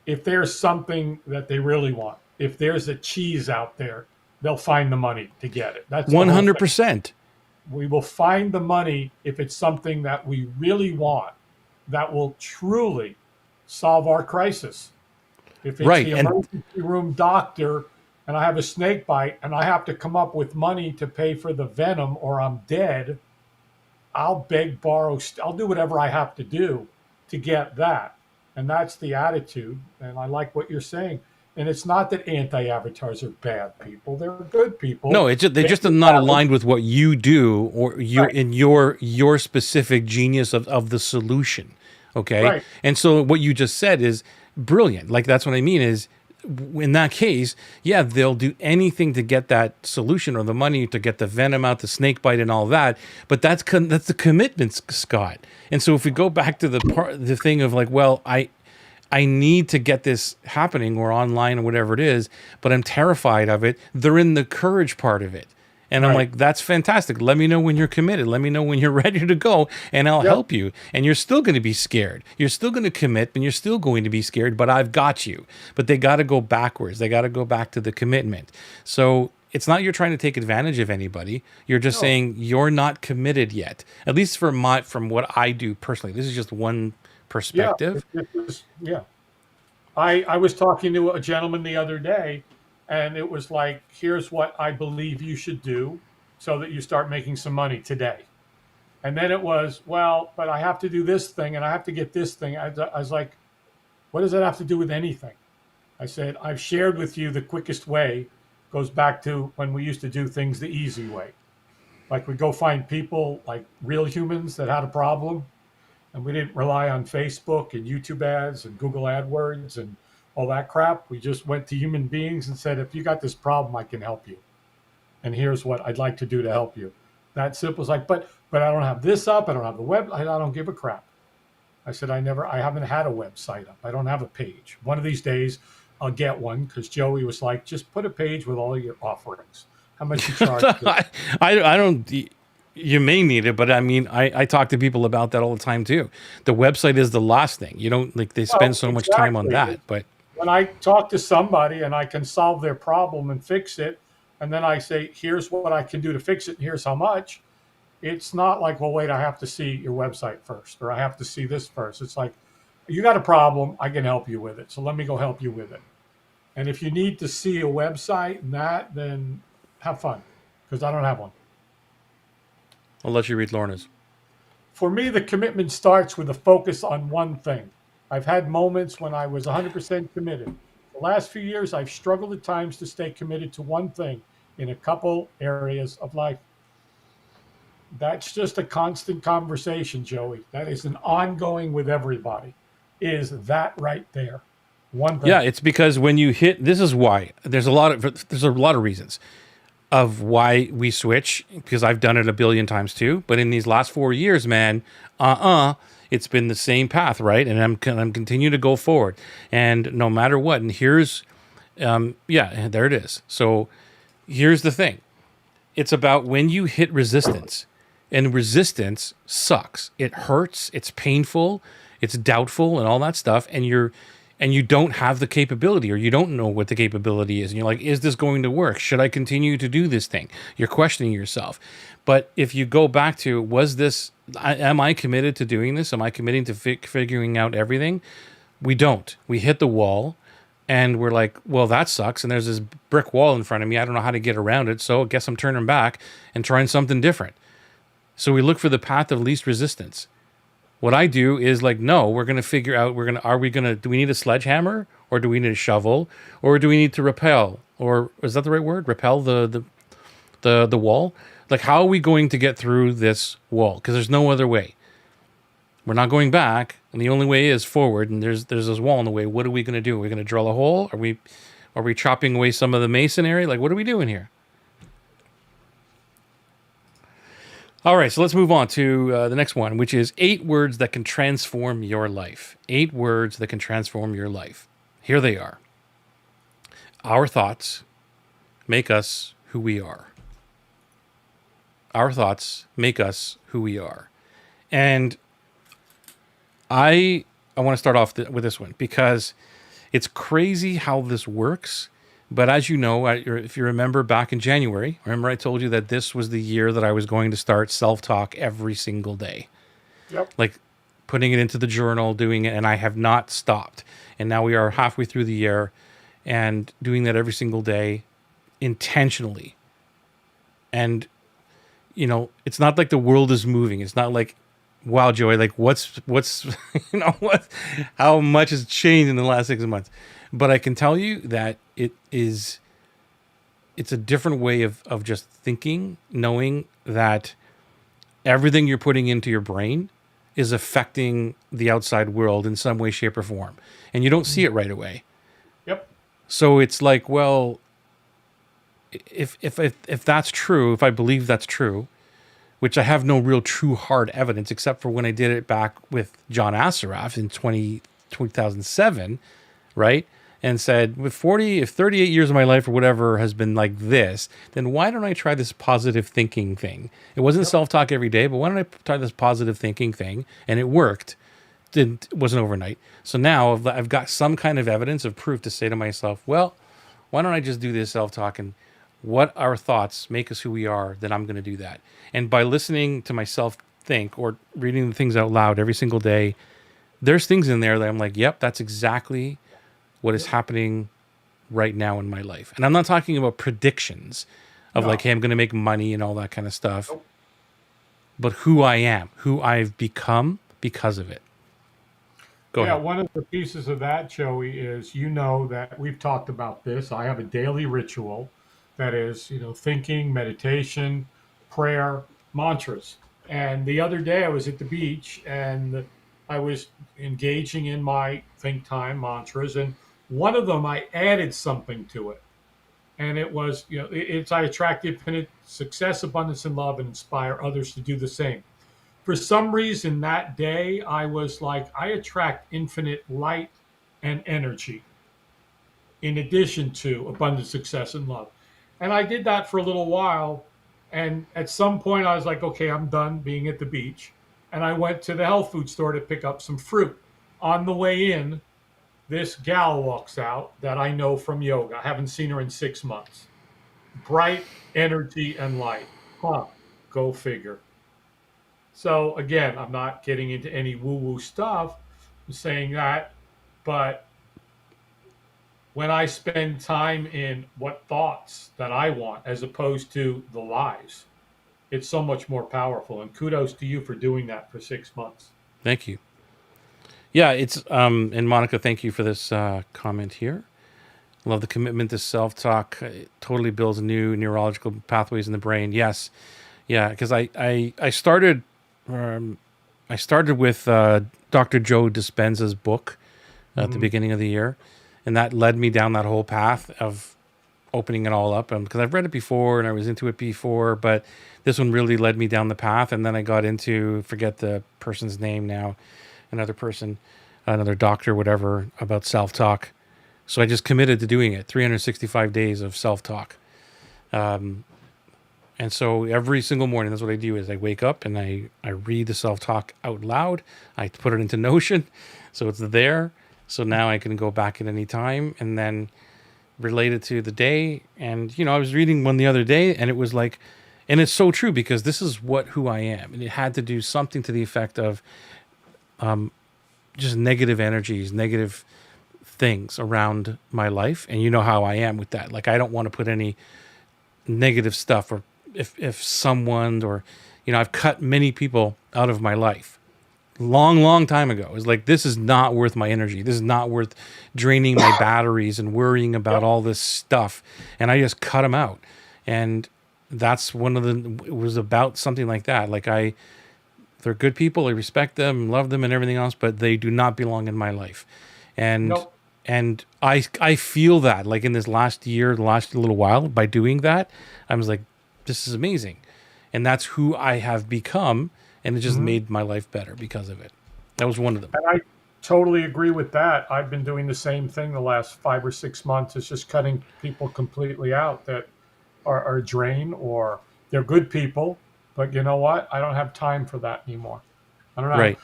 If there's something that they really want, if there's a cheese out there, they'll find the money to get it. That's the whole thing. 100%. We will find the money if it's something that we really want, that will truly solve our crisis. If it's Right. the And emergency room doctor and I have a snake bite and I have to come up with money to pay for the venom or I'm dead, I'll beg, borrow, I'll do whatever I have to do to get that. And that's the attitude. And I like what you're saying. And it's not that anti-avatars are bad people; they're good no, people. it's just, they're They just just not haven't. aligned with what you do or you Right, in your specific genius of the solution. Okay. right. And so what you just said is brilliant. Like that's what I mean is in that case, yeah, they'll do anything to get that solution or the money to get the venom out, the snake bite, and all that. But that's the commitment, Scott. And so if we go back to the thing of like, well, I need to get this happening or online or whatever it is, but I'm terrified of it. They're in the courage part of it. And I'm Right. like, that's fantastic. Let me know when you're committed. Let me know when you're ready to go, and I'll Yep. help you. And you're still going to be scared. You're still going to commit, and you're still going to be scared, but I've got you. But they got to go backwards. They got to go back to the commitment. So it's not you're trying to take advantage of anybody. You're just No. saying you're not committed yet. At least from what I do personally. This is just one Yeah. perspective. Yeah. I was talking to a gentleman the other day, and it was like, here's what I believe you should do so that you start making some money today. And then it was, well, but I have to do this thing and I have to get this thing. I was like, what does that have to do with anything? I said, I've shared with you the quickest way goes back to when we used to do things the easy way. Like we go find people like real humans that had a problem, and we didn't rely on Facebook and YouTube ads and Google AdWords and all that crap. We just went to human beings and said, if you got this problem, I can help you. And here's what I'd like to do to help you. That simple. It's like, but I don't have this up. I don't have the web. I don't give a crap. I said, I haven't had a website up. I don't have a page. One of these days I'll get one because Joey was like, just put a page with all your offerings. How much you charge? I don't. You may need it, but I mean, I talk to people about that all the time too. The website is the last thing. You don't like they spend Well, so much time on exactly. that, but When I talk to somebody and I can solve their problem and fix it, and then I say, here's what I can do to fix it, and here's how much, it's not like, well, wait, I have to see your website first, or I have to see this first. It's like, you got a problem, I can help you with it. So let me go help you with it. And if you need to see a website and that, then have fun, because I don't have one. I'll let you read Lorna's. For me, the commitment starts with a focus on one thing. I've had moments when I was 100% committed. The last few years, I've struggled at times to stay committed to one thing in a couple areas of life. That's just a constant conversation, Joey. That is an ongoing with everybody. Is that right there? One Yeah, thing. it's because when you hit, this is why there's a lot of reasons of why we switch because I've done it a billion times too. But in these last 4 years, man, it's been the same path, right? And I'm continue to go forward, and no matter what. And here's, yeah, there it is. So here's the thing: it's about when you hit resistance, and resistance sucks. It hurts. It's painful. It's doubtful, and all that stuff. And you don't have the capability or you don't know what the capability is. And you're like, is this going to work? Should I continue to do this thing? You're questioning yourself. But if you go back to, am I committed to doing this? Am I committing to figuring out everything? We don't. We hit the wall and we're like, well, that sucks. And there's this brick wall in front of me. I don't know how to get around it. So I guess I'm turning back and trying something different. So we look for the path of least resistance. What I do is like, no, we're going to figure out, do we need a sledgehammer or do we need a shovel or do we need to repel? Or is that the right word? Repel the wall? Like, how are we going to get through this wall? Because there's no other way. We're not going back. And the only way is forward. And there's this wall in the way. What are we going to do? Are we going to drill a hole? Are we chopping away some of the masonry? Like, what are we doing here? All right, so let's move on to the next one, which is 8 words that can transform your life. 8 words that can transform your life. Here they are. Our thoughts make us who we are. Our thoughts make us who we are. And I want to start off with this one because it's crazy how this works. But as you know, if you remember back in January, remember I told you that this was the year that I was going to start self-talk every single day. Yep. Like putting it into the journal, doing it, and I have not stopped. And now we are halfway through the year and doing that every single day intentionally. And, it's not like the world is moving. It's not like, wow, Joey, like what's, how much has changed in the last 6 months. But I can tell you that it's a different way of just thinking, knowing that everything you're putting into your brain is affecting the outside world in some way, shape, or form. And you don't see it right away. Yep. So it's like, well, if that's true, if I believe that's true, which I have no real true hard evidence, except for when I did it back with John Assaraf in 2007, right? And said, if 38 years of my life or whatever has been like this, then why don't I try this positive thinking thing? It wasn't self-talk every day, but why don't I try this positive thinking thing? And it worked. It wasn't overnight. So now I've got some kind of evidence of proof to say to myself, well, why don't I just do this self-talk, and what our thoughts make us who we are, then I'm going to do that. And by listening to myself think or reading the things out loud every single day, there's things in there that I'm like, yep, that's exactly what is happening right now in my life. And I'm not talking about predictions of like, hey, I'm going to make money and all that kind of stuff, but who I am, who I've become because of it. Go ahead. One of the pieces of that, Joey, is that we've talked about this. I have a daily ritual that is, thinking, meditation, prayer, mantras. And the other day I was at the beach and I was engaging in my think time mantras, and one of them I added something to it. And it was, it's I attract infinite success, abundance, and love, and inspire others to do the same. For some reason that day, I was like, I attract infinite light and energy in addition to abundant success and love. And I did that for a little while. And at some point, I was like, okay, I'm done being at the beach. And I went to the health food store to pick up some fruit. On the way in, this gal walks out that I know from yoga. I haven't seen her in 6 months. Bright energy and light. Huh, go figure. So again, I'm not getting into any woo-woo stuff, I'm saying that, but when I spend time in what thoughts that I want as opposed to the lies, it's so much more powerful. And kudos to you for doing that for 6 months. Thank you. Yeah, it's and Monica, thank you for this comment here. Love the commitment to self-talk. It totally builds new neurological pathways in the brain. Yes, yeah, because I started with Dr. Joe Dispenza's book at the beginning of the year, and that led me down that whole path of opening it all up. And because I've read it before and I was into it before, but this one really led me down the path. And then I got into, forget the person's name now, another doctor, whatever, about self-talk. So I just committed to doing it, 365 days of self-talk. And so every single morning, that's what I do, is I wake up and I read the self-talk out loud. I put it into Notion, so it's there. So now I can go back at any time and then relate it to the day. And, I was reading one the other day and it was like, and it's so true because this is who I am. And it had to do something to the effect of just negative energies, negative things around my life. And you know how I am with that. Like, I don't want to put any negative stuff, or if someone, or, I've cut many people out of my life long time ago. It's like, this is not worth my energy. This is not worth draining my batteries and worrying about all this stuff. And I just cut them out. And that's it was about something like that. Like, they're good people. I respect them, love them and everything else, but they do not belong in my life. And, and I feel that, like, in this last year, the last little while, by doing that, I was like, this is amazing. And that's who I have become. And it just made my life better because of it. That was one of them. And I totally agree with that. I've been doing the same thing the last 5 or 6 months. It's just cutting people completely out that are a drain, or they're good people, but you know what? I don't have time for that anymore. I don't know. Right.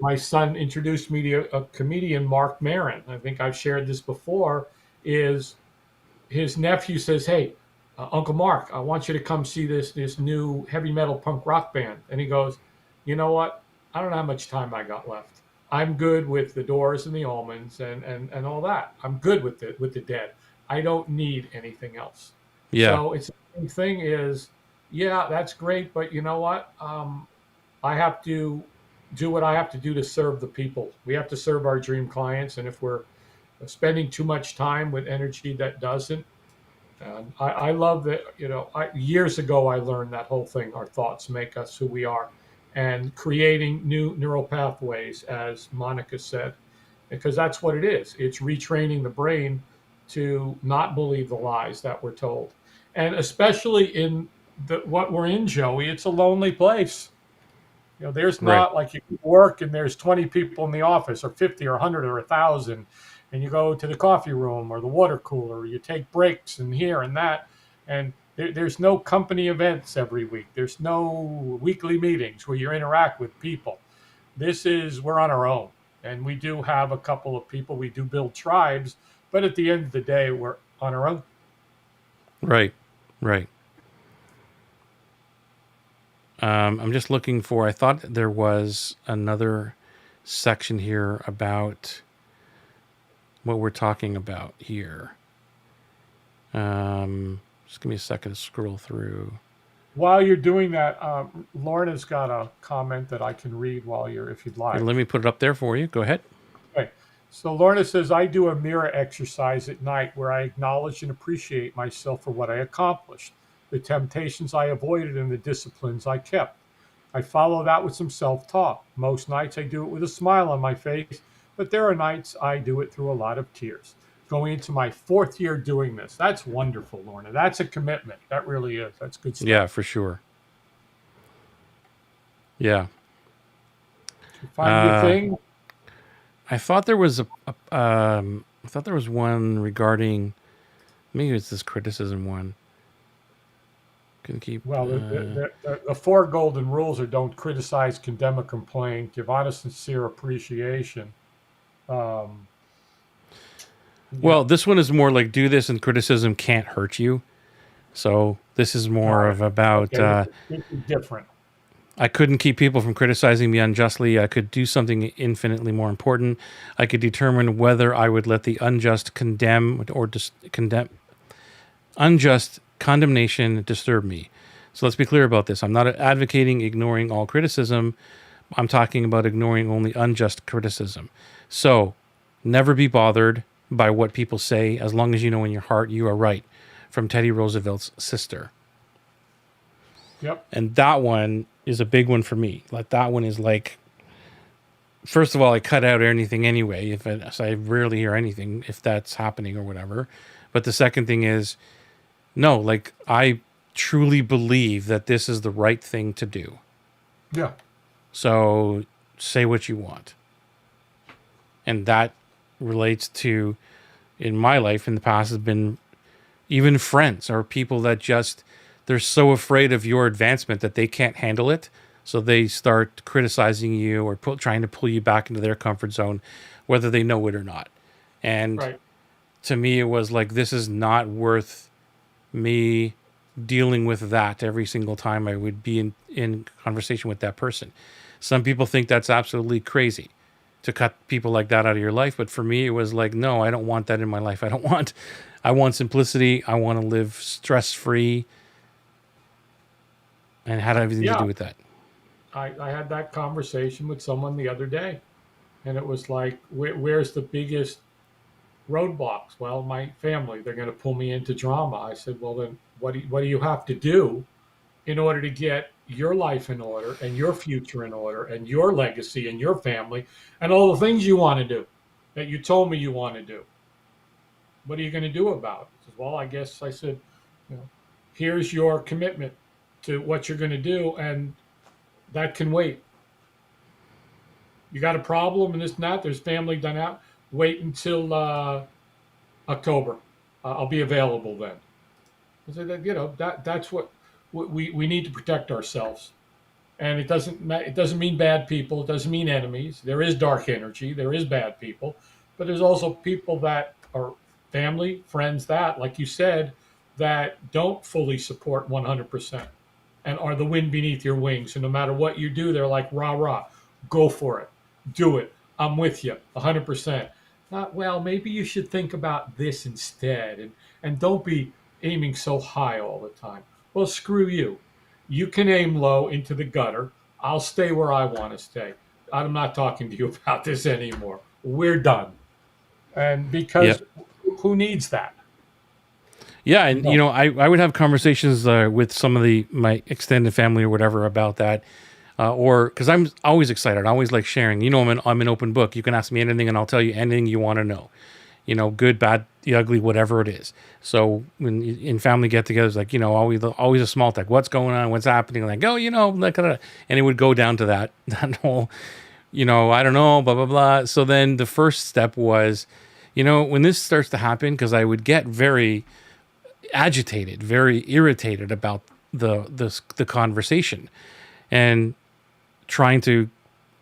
My son introduced me to a comedian, Mark Maron. I think I've shared this before. Is his nephew says, "Hey, Uncle Mark, I want you to come see this new heavy metal punk rock band." And he goes, "You know what? I don't know how much time I got left. I'm good with the doors and the almonds and all that. I'm good with the dead. I don't need anything else. Yeah. So it's the same thing is, yeah, that's great, but you know what? I have to do what I have to do to serve the people. We have to serve our dream clients, and if we're spending too much time with energy that doesn't, and I love that, years ago, I learned that whole thing. Our thoughts make us who we are, and creating new neural pathways, as Monica said, because that's what it is. It's retraining the brain to not believe the lies that we're told. And especially in what we're in, Joey, it's a lonely place. There's Right. not like you work and there's 20 people in the office, or 50 or 100 or 1,000, and you go to the coffee room or the water cooler, or you take breaks and here and that. And there's no company events every week. There's no weekly meetings where you interact with people. We're on our own. And we do have a couple of people. We do build tribes, but at the end of the day, we're on our own. Right. Right. I'm just looking for. I thought there was another section here about what we're talking about here. Just give me a second to scroll through. While you're doing that, Lorna's got a comment that I can read if you'd Here, like. let me put it up there for you. Go ahead. Okay. So Lorna says, I do a mirror exercise at night where I acknowledge and appreciate myself for what I accomplished, the temptations I avoided, and the disciplines I kept. I follow that with some self talk. Most nights I do it with a smile on my face, but there are nights I do it through a lot of tears. Going into my 4th year doing this. That's wonderful, Lorna. That's a commitment. That really is. That's good Yeah, stuff. for sure. Yeah. Did you find your Uh, thing? I thought there was I thought there was one regarding. Maybe it's this criticism one. Can keep. Well, the 4 golden rules are: don't criticize, condemn, or complain. Give honest, sincere appreciation. Um, yeah. Well, this one is more like do this and criticism can't hurt you. So this is more Got it. of about Okay. This is different. I couldn't keep people from criticizing me unjustly. I could do something infinitely more important. I could determine whether I would let the unjust condemn or condemn unjust condemnation disturb me. So let's be clear about this. I'm not advocating ignoring all criticism. I'm talking about ignoring only unjust criticism. So never be bothered by what people say as long as you know in your heart you are right. From Teddy Roosevelt's sister. Yep. And that one is a big one for me. Like that one is like, first of all, I cut out anything anyway. So I rarely hear anything if that's happening or whatever. But the second thing is, no, like I truly believe that this is the right thing to do. Yeah. So say what you want. And that relates to, in my life in the past, has been even friends or people that just, they're so afraid of your advancement that they can't handle it. So they start criticizing you or trying to pull you back into their comfort zone, whether they know it or not. And Right. to me, it was like, this is not worth me dealing with that every single time I would be in conversation with that person. Some people think that's absolutely crazy to cut people like that out of your life. But for me, it was like, no, I don't want that in my life. I want simplicity. I want to live stress free. And had everything to Yeah. do with that. I had that conversation with someone the other day, and it was like, where's the biggest roadblocks? Well, my family. They're going to pull me into drama. I said, well, then what do you have to do in order to get your life in order and your future in order and your legacy and your family and all the things you want to do that you told me you want to do? What are you going to do about it? He says, well, I guess I said, you know, here's your commitment to what you're going to do, and that can wait. You got a problem and this and that. There's family done out. Wait until October. I'll be available then. I said, that's what we need to protect ourselves. And it doesn't mean bad people. It doesn't mean enemies. There is dark energy. There is bad people, but there's also people that are family, friends that, like you said, that don't fully support 100% and are the wind beneath your wings. And no matter what you do, they're like rah rah. Go for it. Do it. I'm with you 100%. Not, well, maybe you should think about this instead. And don't be aiming so high all the time. Well, screw you. You can aim low into the gutter. I'll stay where I want to stay. I'm not talking to you about this anymore. We're done. And Yeah. because who needs that? Yeah, and No. I would have conversations with some of my extended family or whatever about that, or because I'm always excited, I always like sharing. I'm an open book. You can ask me anything, and I'll tell you anything you want to know. Good, bad, the ugly, whatever it is. So when in family get-togethers, like always a small talk. What's going on? What's happening? Like, oh, and it would go down to that whole, I don't know, blah blah blah. So then the first step was, when this starts to happen, because I would get very agitated, very irritated about the conversation, and trying to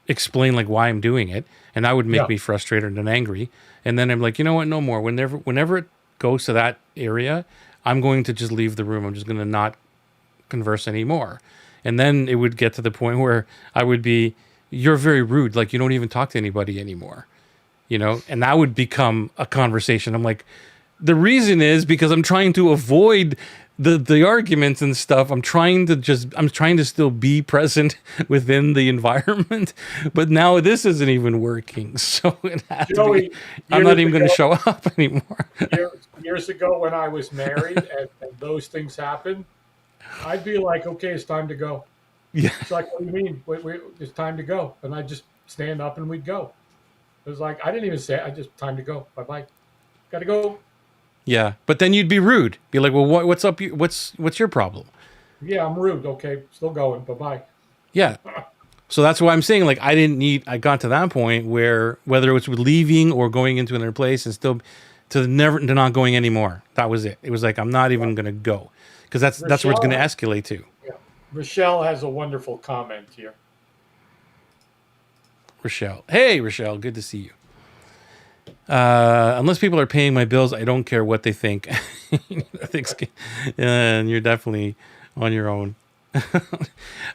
explain like why I'm doing it, and that would make Yeah. me frustrated and angry. And then I'm like, you know what? No more. Whenever it goes to that area, I'm going to just leave the room. I'm just going to not converse anymore. And then it would get to the point where I would be, you're very rude. Like you don't even talk to anybody anymore, and that would become a conversation. I'm like, the reason is because I'm trying to avoid the arguments and stuff. I'm trying to still be present within the environment, but now this isn't even working. So it has to be, Joey, I'm not years even going to ago, show up anymore. years ago when I was married and those things happened, I'd be like, okay, it's time to go. Yeah. It's like, what do you mean? It's time to go. And I'd just stand up and we'd go. It was like, I didn't even say it. I just, time to go. Bye bye. Got to go. Yeah. But then you'd be rude. Be like, well, what's up? What's your problem? Yeah, I'm rude. Okay, still going. Bye bye. Yeah. So that's why I'm saying, like, I got to that point where whether it was leaving or going into another place and still to not going anymore. That was it. It was like, I'm not even going to go, because that's where it's going to Rochelle, escalate to. yeah. Rochelle has a wonderful comment here. Rochelle. Hey, Rochelle. Good to see you. Unless people are paying my bills, I don't care what they think. And you're definitely on your own.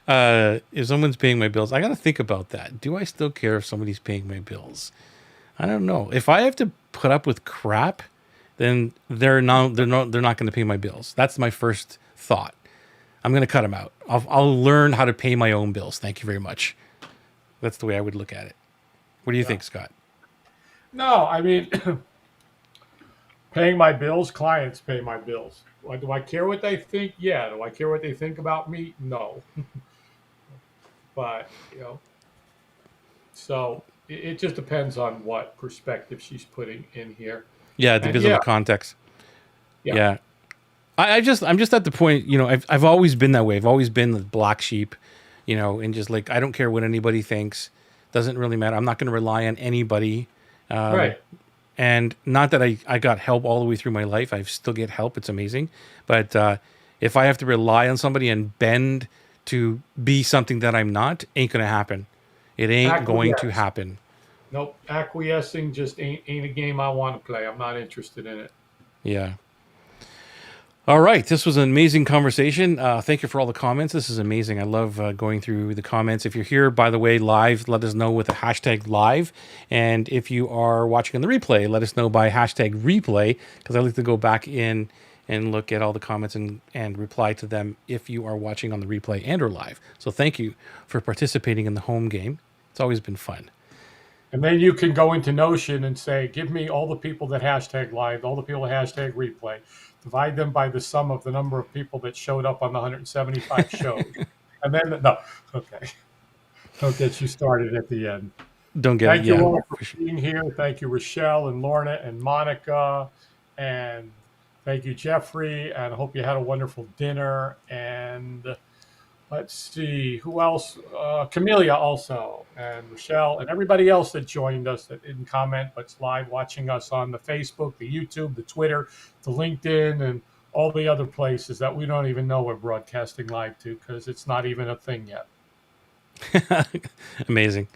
If someone's paying my bills, I got to think about that. Do I still care if somebody's paying my bills? I don't know. If I have to put up with crap, then they're not going to pay my bills. That's my first thought. I'm going to cut them out. I'll learn how to pay my own bills. Thank you very much. That's the way I would look at it. What do you Yeah. think, Scott? No, I mean, paying my bills, clients pay my bills. Do I care what they think? Yeah. Do I care what they think about me? No. But, so it just depends on what perspective she's putting in here. Yeah, it And depends on yeah, the context. yeah, Yeah. I'm just at the point, I've always been that way. I've always been the black sheep, and just like, I don't care what anybody thinks. Doesn't really matter. I'm not going to rely on anybody. right. And not that I got help all the way through my life. I still get help. It's amazing. But if I have to rely on somebody and bend to be something that I'm not, ain't going to happen. It ain't going to Acquiesce. happen. Nope. Acquiescing just ain't a game I want to play. I'm not interested in it. Yeah. All right. This was an amazing conversation. Thank you for all the comments. This is amazing. I love going through the comments. If you're here, by the way, live, let us know with the hashtag live. And if you are watching on the replay, let us know by hashtag replay, because I like to go back in and look at all the comments and reply to them if you are watching on the replay and or live. So thank you for participating in the home game. It's always been fun. And then you can go into Notion and say, give me all the people that hashtag live, all the people that hashtag replay. Divide them by the sum of the number of people that showed up on the 175 shows. And then, no, okay. Don't get you started at the end. Don't get it. Thank you Yeah. all for For sure. being here. Thank you, Rochelle and Lorna and Monica. And thank you, Jeffrey. And I hope you had a wonderful dinner. And let's see, who else? Camelia also, and Rochelle, and everybody else that joined us that didn't comment but's live watching us on the Facebook, the YouTube, the Twitter, the LinkedIn, and all the other places that we don't even know we're broadcasting live to because it's not even a thing yet. Amazing.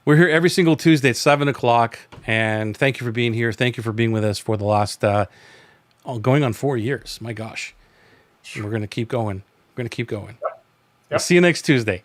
We're here every single Tuesday at 7:00, and thank you for being here. Thank you for being with us for the last, going on 4 years. My gosh. And we're going to keep going. We're going to keep going. Yep. I'll see you next Tuesday.